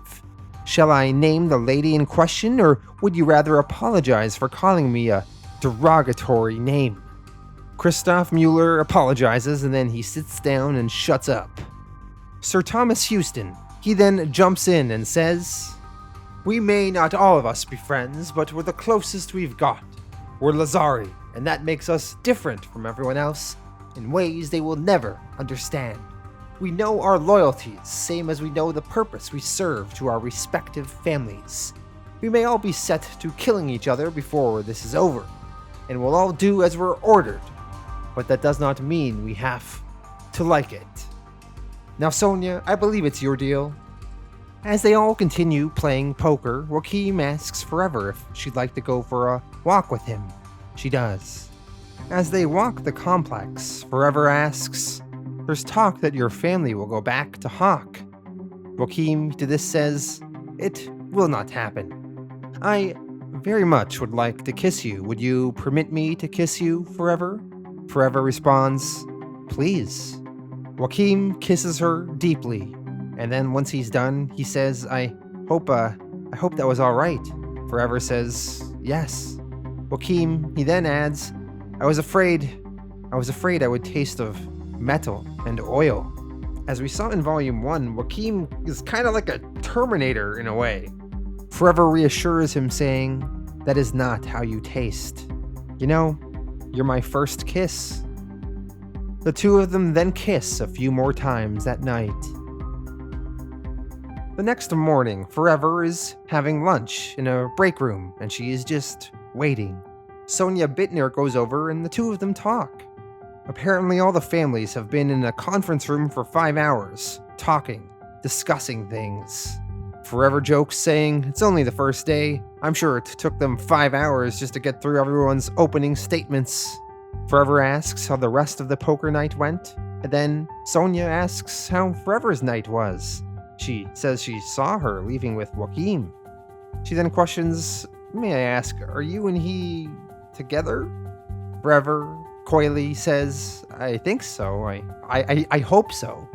Shall I name the lady in question, or would you rather apologize for calling me a derogatory name? Christoph Mueller apologizes, and then he sits down and shuts up. Sir Thomas Houston, he then jumps in and says, "We may not all of us be friends, but we're the closest we've got. We're Lazari, and that makes us different from everyone else in ways they will never understand. We know our loyalties, same as we know the purpose we serve to our respective families. We may all be set to killing each other before this is over, and we'll all do as we're ordered, but that does not mean we have to like it. Now, Sonia, I believe it's your deal." As they all continue playing poker, Joacquim asks Forever if she'd like to go for a walk with him. She does. As they walk the complex, Forever asks, "There's talk that your family will go back to Hock." Joacquim to this says, "It will not happen. I very much would like to kiss you. Would you permit me to kiss you, Forever?" Forever responds, "Please." Joacquim kisses her deeply, and then once he's done, he says, I hope that was all right." Forever says, "Yes." Joacquim, he then adds, I was afraid I would taste of metal and oil." As we saw in Volume 1, Joacquim is kind of like a Terminator in a way. Forever reassures him, saying, "That is not how you taste. You know, you're my first kiss." The two of them then kiss a few more times that night. The next morning, Forever is having lunch in a break room, and she is just waiting. Sonia Bittner goes over and the two of them talk. Apparently all the families have been in a conference room for 5 hours, talking, discussing things. Forever jokes, saying, "It's only the first day. I'm sure it took them 5 hours just to get through everyone's opening statements." Forever asks how the rest of the poker night went, and then Sonia asks how Forever's night was. She says she saw her leaving with Joacquim. She then questions, "May I ask, are you and he together?" Forever coyly says, "I think so. I hope so."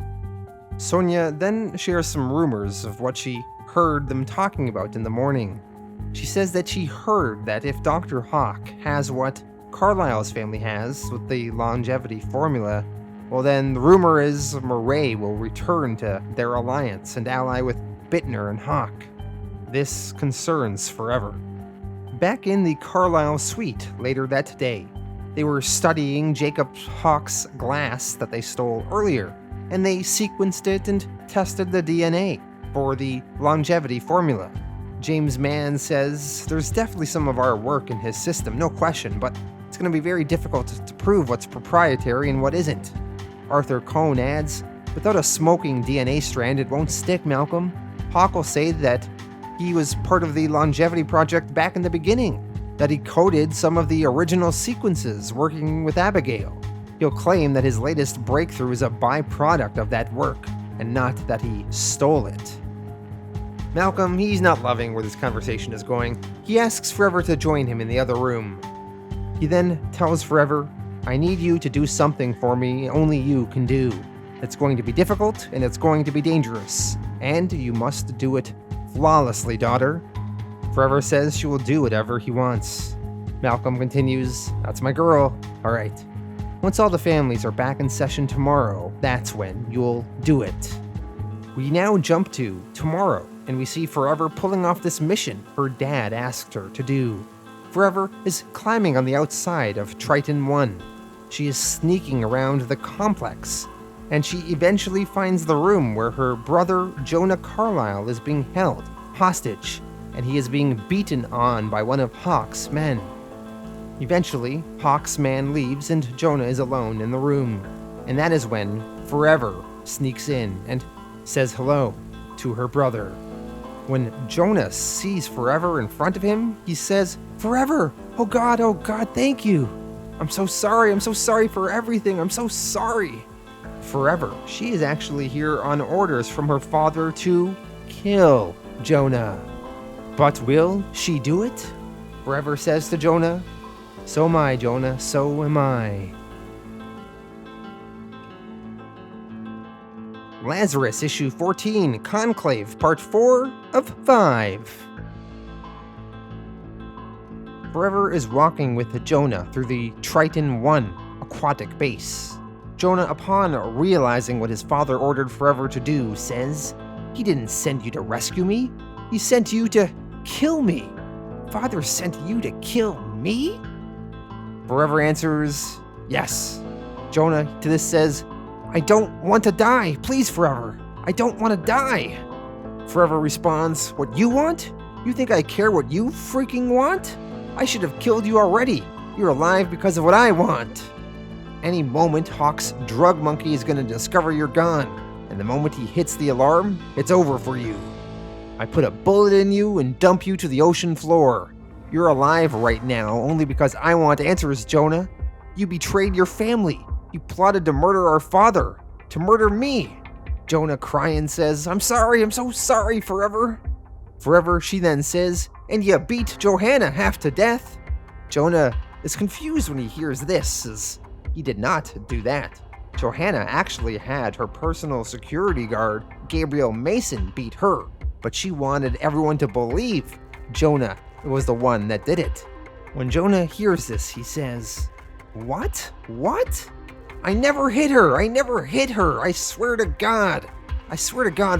Sonia then shares some rumors of what she heard them talking about in the morning. She says that she heard that if Dr. Hock has what Carlyle's family has with the longevity formula, well then the rumor is Morray will return to their alliance and ally with Bittner and Hock. This concerns Forever. Back in the Carlyle suite later that day, they were studying Jacob Hock's glass that they stole earlier, and they sequenced it and tested the DNA for the longevity formula. James Mann says there's definitely some of our work in his system, no question, but it's going to be very difficult to prove what's proprietary and what isn't. Arthur Cohn adds, "Without a smoking DNA strand, it won't stick, Malcolm. Hock will say that he was part of the longevity project back in the beginning, that he coded some of the original sequences working with Abigail. He'll claim that his latest breakthrough is a byproduct of that work, and not that he stole it." Malcolm, he's not loving where this conversation is going. He asks Forever to join him in the other room. He then tells Forever, "I need you to do something for me only you can do. It's going to be difficult and it's going to be dangerous, and you must do it flawlessly, daughter." Forever says she will do whatever he wants. Malcolm continues, "That's my girl. All right. Once all the families are back in session tomorrow, that's when you'll do it." We now jump to tomorrow, and we see Forever pulling off this mission her dad asked her to do. Forever is climbing on the outside of Triton One. She is sneaking around the complex, and she eventually finds the room where her brother Jonah Carlyle is being held hostage, and he is being beaten on by one of Hock's men. Eventually, Hock's man leaves and Jonah is alone in the room, and that is when Forever sneaks in and says hello to her brother. When Jonah sees Forever in front of him, he says, "Forever! Oh God, thank you! I'm so sorry for everything, I'm so sorry!" Forever, she is actually here on orders from her father to kill Jonah. But will she do it? Forever says to Jonah, So am I, Jonah, so am I. Lazarus, issue 14, Conclave, part 4 of 5. Forever is walking with Jonah through the Triton One aquatic base. Jonah, upon realizing what his father ordered Forever to do, says, "He didn't send you to rescue me. He sent you to kill me. Father sent you to kill me?" Forever answers, "Yes." Jonah to this says, "I don't want to die. Please, Forever. I don't want to die." Forever responds, "What you want? You think I care what you freaking want? I should have killed you already. You're alive because of what I want." Any moment, Hock's drug monkey is going to discover you're gone, and the moment he hits the alarm, it's over for you. I put a bullet in you and dump you to the ocean floor. You're alive right now only because I want answers, Jonah. You betrayed your family. You plotted to murder our father, to murder me." Jonah crying says, "I'm sorry, I'm so sorry, Forever." Forever, she then says, "And you beat Johanna half to death." Jonah is confused when he hears this, as he did not do that. Johanna actually had her personal security guard, Gabriel Mason, beat her, but she wanted everyone to believe Jonah was the one that did it. When Jonah hears this, he says, What? I never hit her. I swear to God.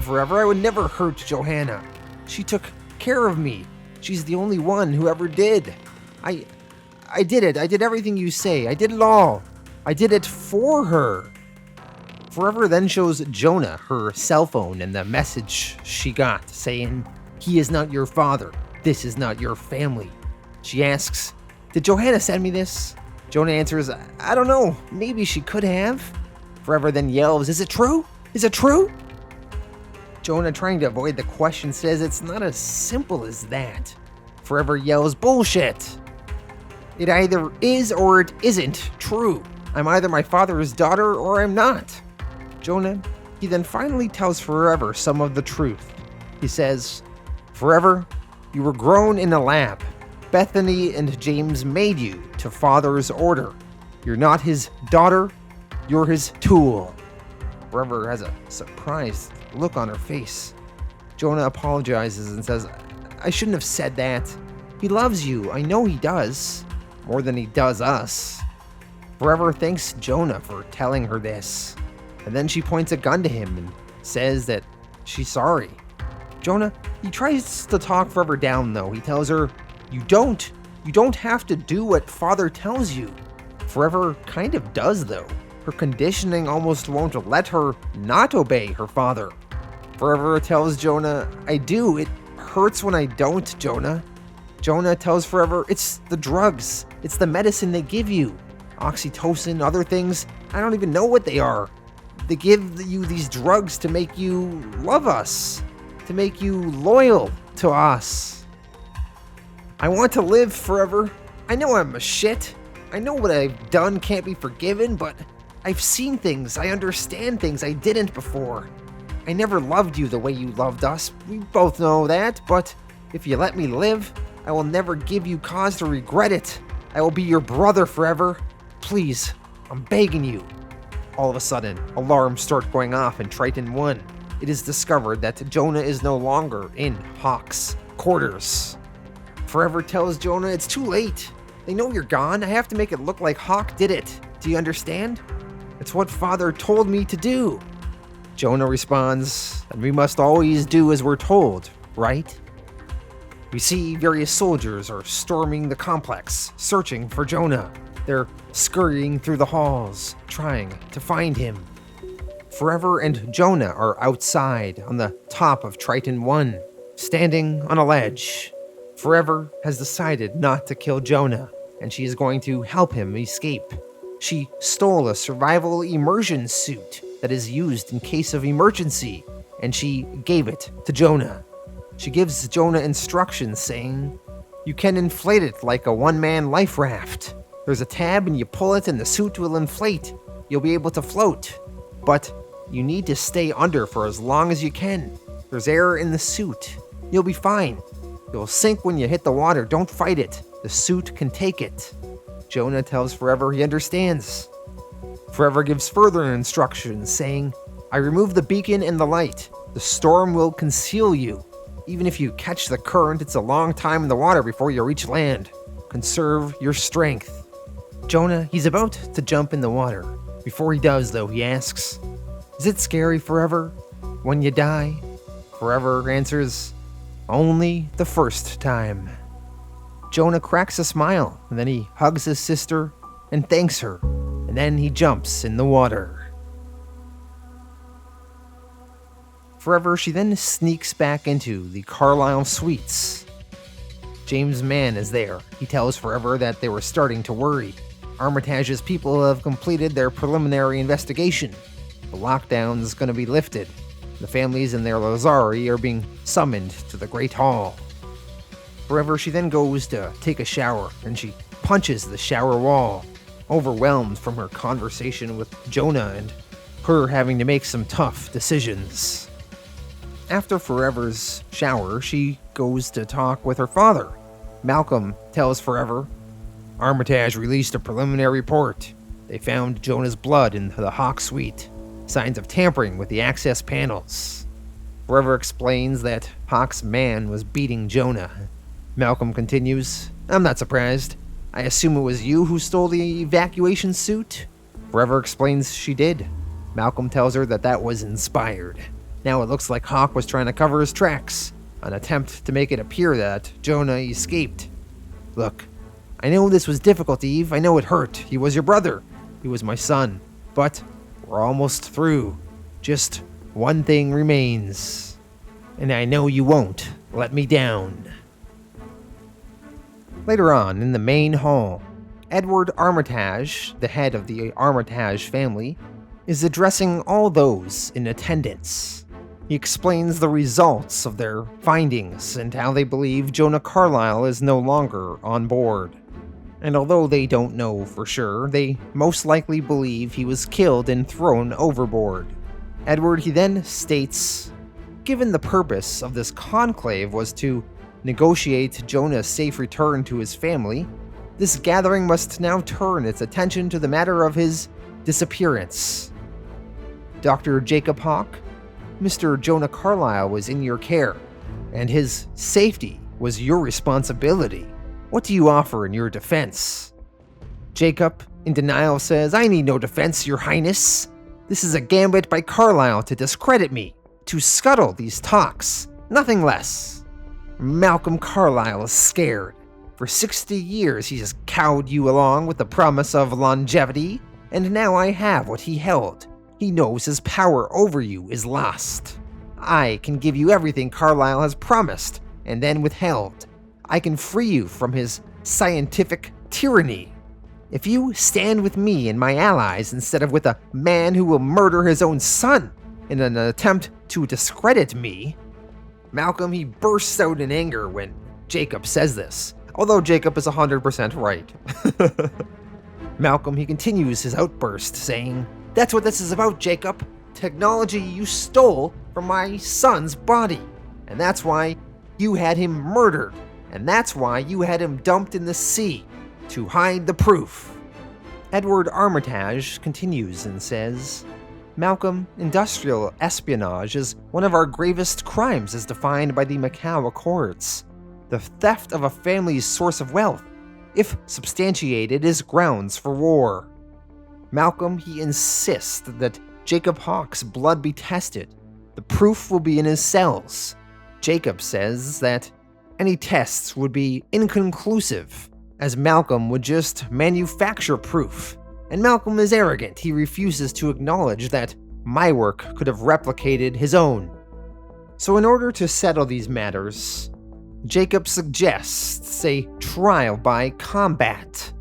Forever, I would never hurt Johanna. She took care of me. She's the only one who ever did. I did it. I did everything you say. I did it all. I did it for her." Forever then shows Jonah her cell phone and the message she got saying, "He is not your father. This is not your family." She asks, "Did Johanna send me this?" Jonah answers, "I don't know. Maybe she could have." Forever then yells, "Is it true? Is it true?" Jonah, trying to avoid the question, says it's not as simple as that. Forever yells, "Bullshit. It either is or it isn't true. I'm either my father's daughter or I'm not." Jonah, he then finally tells Forever some of the truth. He says, "Forever, you were grown in a lab. Bethany and James made you to Father's order. You're not his daughter, you're his tool." Forever has a surprised look on her face. Jonah apologizes and says, "I shouldn't have said that. He loves you, I know he does. More than he does us." Forever thanks Jonah for telling her this, and then she points a gun to him and says that she's sorry. Jonah, he tries to talk Forever down though. He tells her, You don't have to do what Father tells you." Forever kind of does though. Her conditioning almost won't let her not obey her father. Forever tells Jonah, "I do. It hurts when I don't, Jonah." Jonah tells Forever, "It's the drugs. It's the medicine they give you. Oxytocin, other things. I don't even know what they are. They give you these drugs to make you love us, to make you loyal to us. I want to live, Forever. I know I'm a shit. I know what I've done can't be forgiven, but I've seen things. I understand things I didn't before. I never loved you the way you loved us. We both know that, but if you let me live, I will never give you cause to regret it. I will be your brother forever. Please, I'm begging you." All of a sudden, alarms start going off in Triton One. It is discovered that Jonah is no longer in Hock's quarters. Forever tells Jonah, "It's too late. They know you're gone. I have to make it look like Hock did it. Do you understand? It's what Father told me to do." Jonah responds, "And we must always do as we're told, right?" We see various soldiers are storming the complex, searching for Jonah. They're scurrying through the halls, trying to find him. Forever and Jonah are outside on the top of Triton One, standing on a ledge. Forever has decided not to kill Jonah, and she is going to help him escape. She stole a survival immersion suit that is used in case of emergency, and she gave it to Jonah. She gives Jonah instructions saying, "You can inflate it like a one-man life raft. There's a tab and you pull it and the suit will inflate. You'll be able to float. But you need to stay under for as long as you can. There's air in the suit. You'll be fine. You'll sink when you hit the water. Don't fight it. The suit can take it." Jonah tells Forever he understands. Forever gives further instructions, saying, I remove the beacon and the light. The storm will conceal you. Even if you catch the current, it's a long time in the water before you reach land. Conserve your strength. Jonah, he's about to jump in the water. Before he does, though, he asks, is it scary, Forever, when you die? Forever answers, only the first time. Jonah cracks a smile, and then he hugs his sister and thanks her, and then he jumps in the water. Forever, she then sneaks back into the Carlyle suites. James Mann is there. He tells Forever that they were starting to worry. Armitage's people have completed their preliminary investigation. The lockdown is going to be lifted. The families and their Lazari are being summoned to the Great Hall. Forever, she then goes to take a shower, and she punches the shower wall, overwhelmed from her conversation with Jonah and her having to make some tough decisions. After Forever's shower, she goes to talk with her father. Malcolm tells Forever, Armitage released a preliminary report. They found Jonah's blood in the Hock suite, signs of tampering with the access panels. Forever explains that Hock's man was beating Jonah. Malcolm continues, I'm not surprised. I assume it was you who stole the evacuation suit? Forever explains she did. Malcolm tells her that that was inspired. Now it looks like Hock was trying to cover his tracks, an attempt to make it appear that Jonah escaped. Look, I know this was difficult, Eve. I know it hurt. He was your brother. He was my son. But we're almost through. Just one thing remains. And I know you won't let me down. Later on, in the main hall, Edward Armitage, the head of the Armitage family, is addressing all those in attendance. He explains the results of their findings and how they believe Jonah Carlyle is no longer on board. And although they don't know for sure, they most likely believe he was killed and thrown overboard. Edward, he then states, given the purpose of this conclave was to negotiate Jonah's safe return to his family, this gathering must now turn its attention to the matter of his disappearance. Dr. Jacob Hock, Mr. Jonah Carlyle was in your care, and his safety was your responsibility. What do you offer in your defense? Jacob, in denial, says, I need no defense, Your Highness. This is a gambit by Carlyle to discredit me, to scuttle these talks, nothing less. Malcolm Carlyle is scared. For 60 years he has cowed you along with the promise of longevity, and now I have what he held. He knows his power over you is lost. I can give you everything Carlyle has promised, and then withheld. I can free you from his scientific tyranny. If you stand with me and my allies instead of with a man who will murder his own son in an attempt to discredit me. Malcolm, he bursts out in anger when Jacob says this, although Jacob is 100% right. Malcolm, he continues his outburst, saying, that's what this is about, Jacob. Technology you stole from my son's body. And that's why you had him murdered. And that's why you had him dumped in the sea, to hide the proof. Edward Armitage continues and says, Malcolm, industrial espionage is one of our gravest crimes as defined by the Macau Accords. The theft of a family's source of wealth, if substantiated, is grounds for war. Malcolm, he insists that Jacob Hock's blood be tested. The proof will be in his cells. Jacob says that any tests would be inconclusive, as Malcolm would just manufacture proof. And Malcolm is arrogant. He refuses to acknowledge that my work could have replicated his own. So in order to settle these matters, Jacob suggests a trial by combat.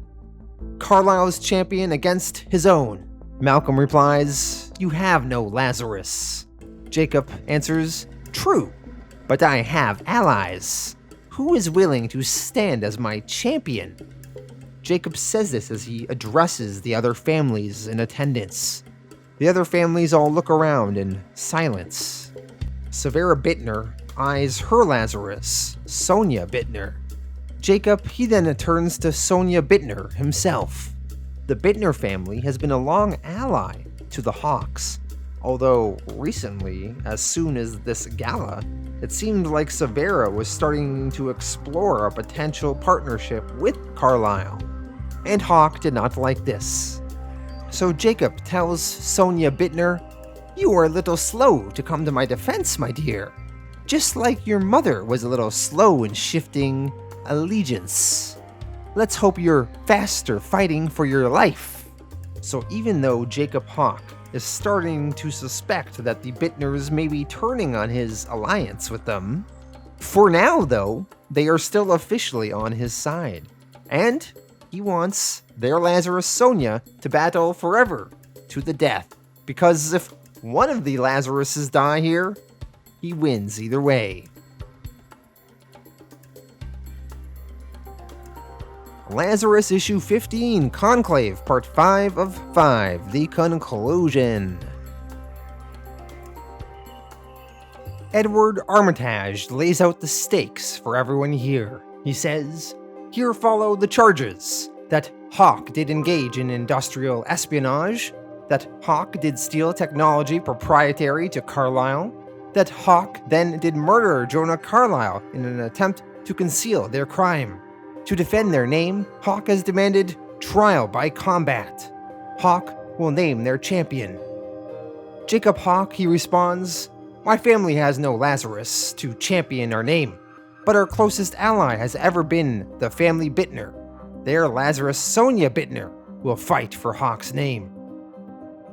Carlyle's champion against his own. Malcolm replies, you have no Lazarus. Jacob answers, true, but I have allies. Who is willing to stand as my champion? Jacob says this as he addresses the other families in attendance. The other families all look around in silence. Severa Bittner eyes her Lazarus, Sonia Bittner. Jacob, he then turns to Sonia Bittner himself. The Bittner family has been a long ally to the Hocks, although recently, as soon as this gala, it seemed like Severa was starting to explore a potential partnership with Carlyle, and Hock did not like this. So Jacob tells Sonia Bittner, "You are a little slow to come to my defense, my dear, just like your mother was a little slow in shifting allegiance. Let's hope you're faster fighting for your life." So even though Jacob Hock is starting to suspect that the Bittners may be turning on his alliance with them, for now though, they are still officially on his side, and he wants their Lazarus Sonia to battle forever to the death, because if one of the Lazaruses die here, he wins either way. Lazarus Issue 15, Conclave, Part 5 of 5, The Conclusion. Edward Armitage lays out the stakes for everyone here. He says, "Here follow the charges. That Hock did engage in industrial espionage, that Hock did steal technology proprietary to Carlyle, that Hock then did murder Jonah Carlyle in an attempt to conceal their crime. To defend their name, Hock has demanded trial by combat. Hock will name their champion." Jacob Hock, he responds, "My family has no Lazarus to champion our name, but our closest ally has ever been the family Bittner. Their Lazarus Sonia Bittner will fight for Hock's name,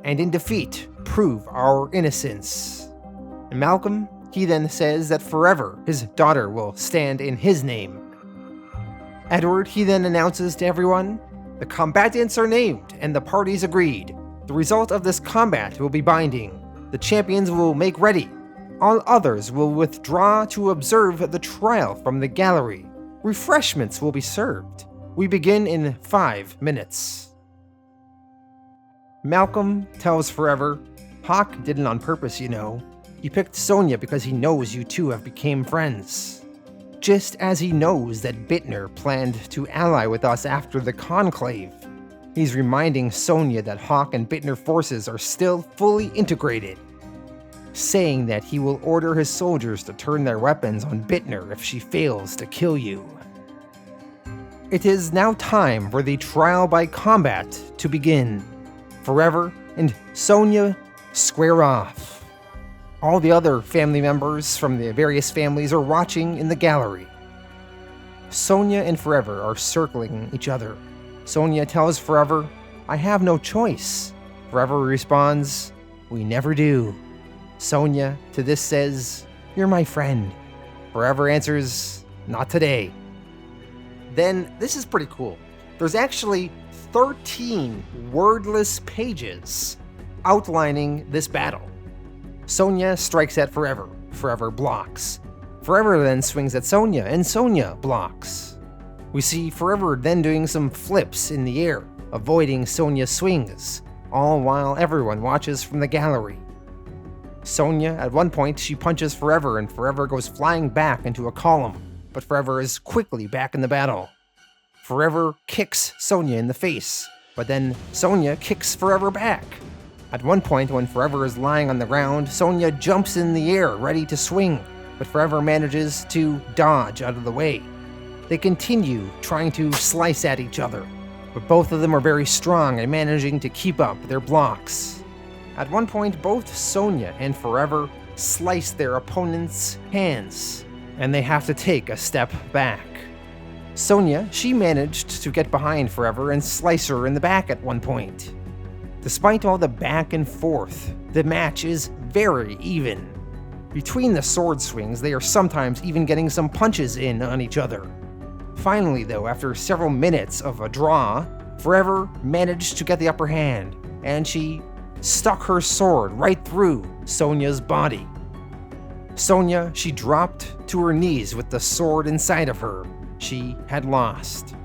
and in defeat, prove our innocence." And Malcolm, he then says that forever his daughter will stand in his name. Edward, he then announces to everyone, "The combatants are named and the parties agreed. The result of this combat will be binding. The champions will make ready. All others will withdraw to observe the trial from the gallery. Refreshments will be served. We begin in 5 minutes." Malcolm tells Forever, "Hock did it on purpose, you know. He picked Sonia because he knows you two have become friends. Just as he knows that Bittner planned to ally with us after the Conclave. He's reminding Sonia that Hock and Bittner forces are still fully integrated, saying that he will order his soldiers to turn their weapons on Bittner if she fails to kill you. It is now time for the trial by combat to begin. Forever and Sonia square off. All the other family members from the various families are watching in the gallery. Sonia and Forever are circling each other. Sonia tells Forever, "I have no choice." Forever responds, "We never do." Sonia to this says, "You're my friend." Forever answers, "Not today." Then, this is pretty cool. There's actually 13 wordless pages outlining this battle. Sonia strikes at Forever. Forever blocks. Forever then swings at Sonia, and Sonia blocks. We see Forever then doing some flips in the air, avoiding Sonia's swings, all while everyone watches from the gallery. Sonia, at one point, she punches Forever, and Forever goes flying back into a column, but Forever is quickly back in the battle. Forever kicks Sonia in the face, but then Sonia kicks Forever back. At one point, when Forever is lying on the ground, Sonia jumps in the air, ready to swing, but Forever manages to dodge out of the way. They continue trying to slice at each other, but both of them are very strong and managing to keep up their blocks. At one point, both Sonia and Forever slice their opponent's hands, and they have to take a step back. Sonia, she managed to get behind Forever and slice her in the back at one point. Despite all the back and forth, the match is very even. Between the sword swings, they are sometimes even getting some punches in on each other. Finally, though, after several minutes of a draw, Forever managed to get the upper hand, and she stuck her sword right through Sonia's body. Sonia, she dropped to her knees with the sword inside of her. She had lost.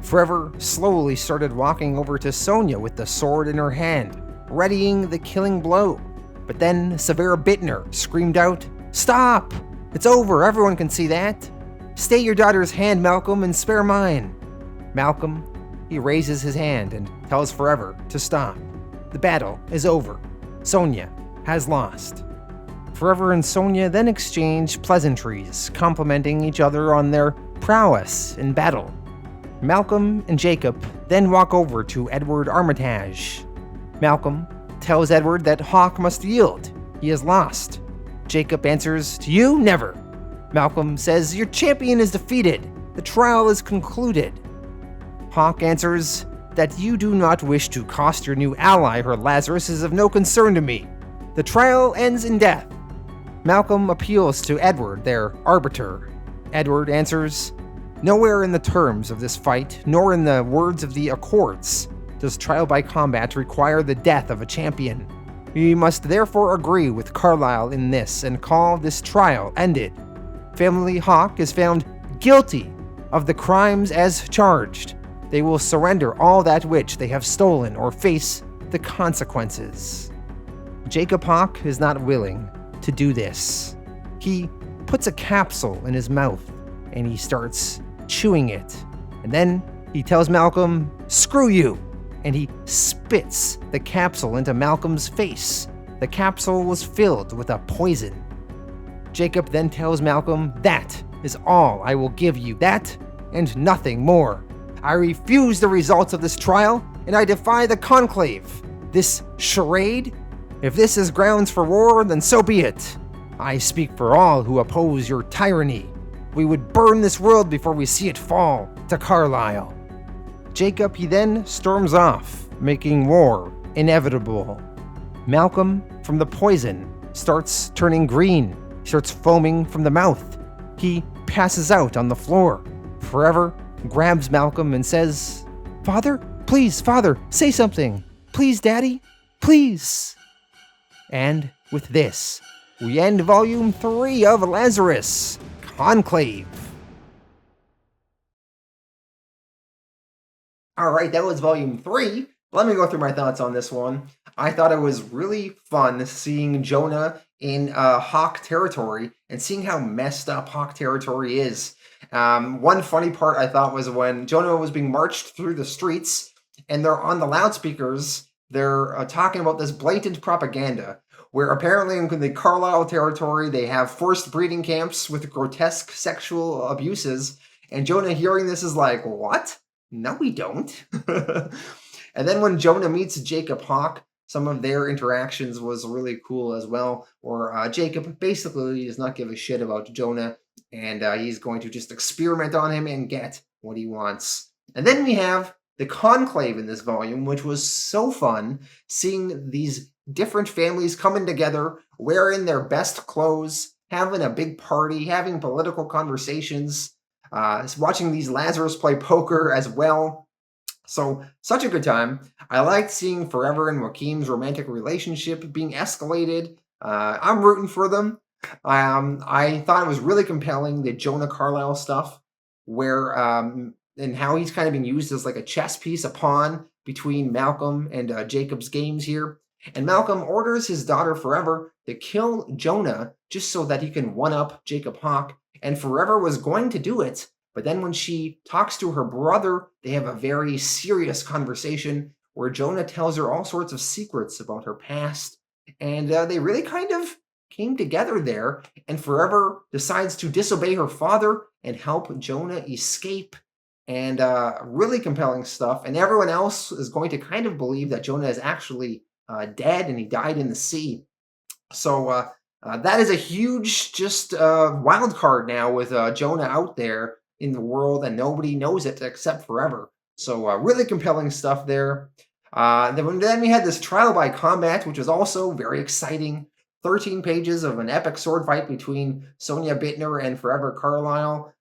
Forever slowly started walking over to Sonia with the sword in her hand, readying the killing blow. But then Severa Bittner screamed out, "Stop! It's over, everyone can see that!" Stay your daughter's hand, Malcolm, and spare mine. Malcolm, he raises his hand and tells Forever to stop. The battle is over. Sonia has lost. Forever and Sonia then exchange pleasantries, complimenting each other on their prowess in battle. Malcolm and Jacob then walk over to Edward Armitage. Malcolm tells Edward that Hock must yield. He has lost. Jacob answers, "To you, never." Malcolm says, "Your champion is defeated. The trial is concluded." Hock answers that you do not wish to cost your new ally her Lazarus is of no concern to me. The trial ends in death. Malcolm appeals to Edward, their arbiter. Edward answers, "Nowhere in the terms of this fight, nor in the words of the Accords, does trial by combat require the death of a champion. We must therefore agree with Carlyle in this and call this trial ended. Family Hock is found guilty of the crimes as charged. They will surrender all that which they have stolen or face the consequences." Jacob Hock is not willing to do this. He puts a capsule in his mouth and he starts chewing it. And then he tells Malcolm, "Screw you!" and he spits the capsule into Malcolm's face. The capsule was filled with a poison. Jacob then tells Malcolm, "That is all I will give you, that and nothing more. I refuse the results of this trial, and I defy the Conclave. This charade? If this is grounds for war, then so be it. I speak for all who oppose your tyranny. We would burn this world before we see it fall to Carlyle." Jacob, he then storms off, making war inevitable. Malcolm, from the poison, starts turning green. He starts foaming from the mouth. He passes out on the floor. Forever grabs Malcolm and says, "Father, please, Father, say something. Please, Daddy, please." And with this, we end Volume 3 of Lazarus, Conclave. Alright, that was Volume 3. Let me go through my thoughts on this one. I thought it was really fun seeing Jonah in Hock territory and seeing how messed up Hock territory is. One funny part I thought was when Jonah was being marched through the streets and they're on the loudspeakers, they're talking about this blatant propaganda where apparently in the Carlyle territory they have forced breeding camps with grotesque sexual abuses, and Jonah hearing this is like, "What? No, we don't." And then when Jonah meets Jacob Hock, some of their interactions was really cool as well, where Jacob basically does not give a shit about Jonah, and he's going to just experiment on him and get what he wants. And then we have the Conclave in this volume, which was so fun, seeing these different families coming together, wearing their best clothes, having a big party, having political conversations, watching these Lazarus play poker as well. So, such a good time. I liked seeing Forever and Joaquim's romantic relationship being escalated. I'm rooting for them. I thought it was really compelling, the Jonah Carlyle stuff, where and how he's kind of being used as like a chess piece, a pawn between Malcolm and Jacob's games here. And Malcolm orders his daughter Forever to kill Jonah just so that he can one-up Jacob Hock. And Forever was going to do it, but then when she talks to her brother, they have a very serious conversation where Jonah tells her all sorts of secrets about her past. And they really kind of came together there. And Forever decides to disobey her father and help Jonah escape. And really compelling stuff. And everyone else is going to kind of believe that Jonah is actually dead and he died in the sea. So that is a huge just wild card now with Jonah out there in the world, and nobody knows it except Forever. So really compelling stuff there. Then we had this trial by combat, which was also very exciting. 13 pages of an epic sword fight between Sonia Bittner and Forever Carlyle,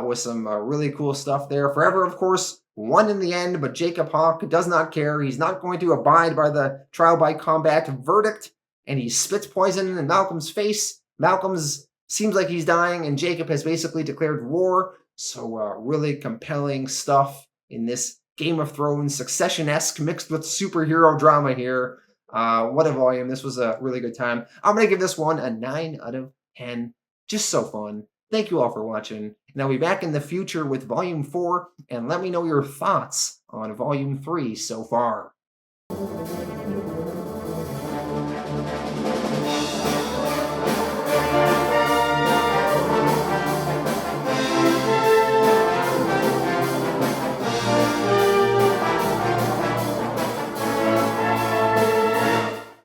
with some really cool stuff there. Forever, of course, won in the end, but Jacob Hock does not care. He's not going to abide by the trial by combat verdict, and he spits poison in Malcolm's face. Malcolm's seems like he's dying, and Jacob has basically declared war. So really compelling stuff in this Game of Thrones Succession-esque mixed with superhero drama here. What a volume. This was a really good time. I'm going to give this one a 9 out of 10. Just so fun. Thank you all for watching, and I'll be back in the future with Volume 4, and let me know your thoughts on Volume 3 so far.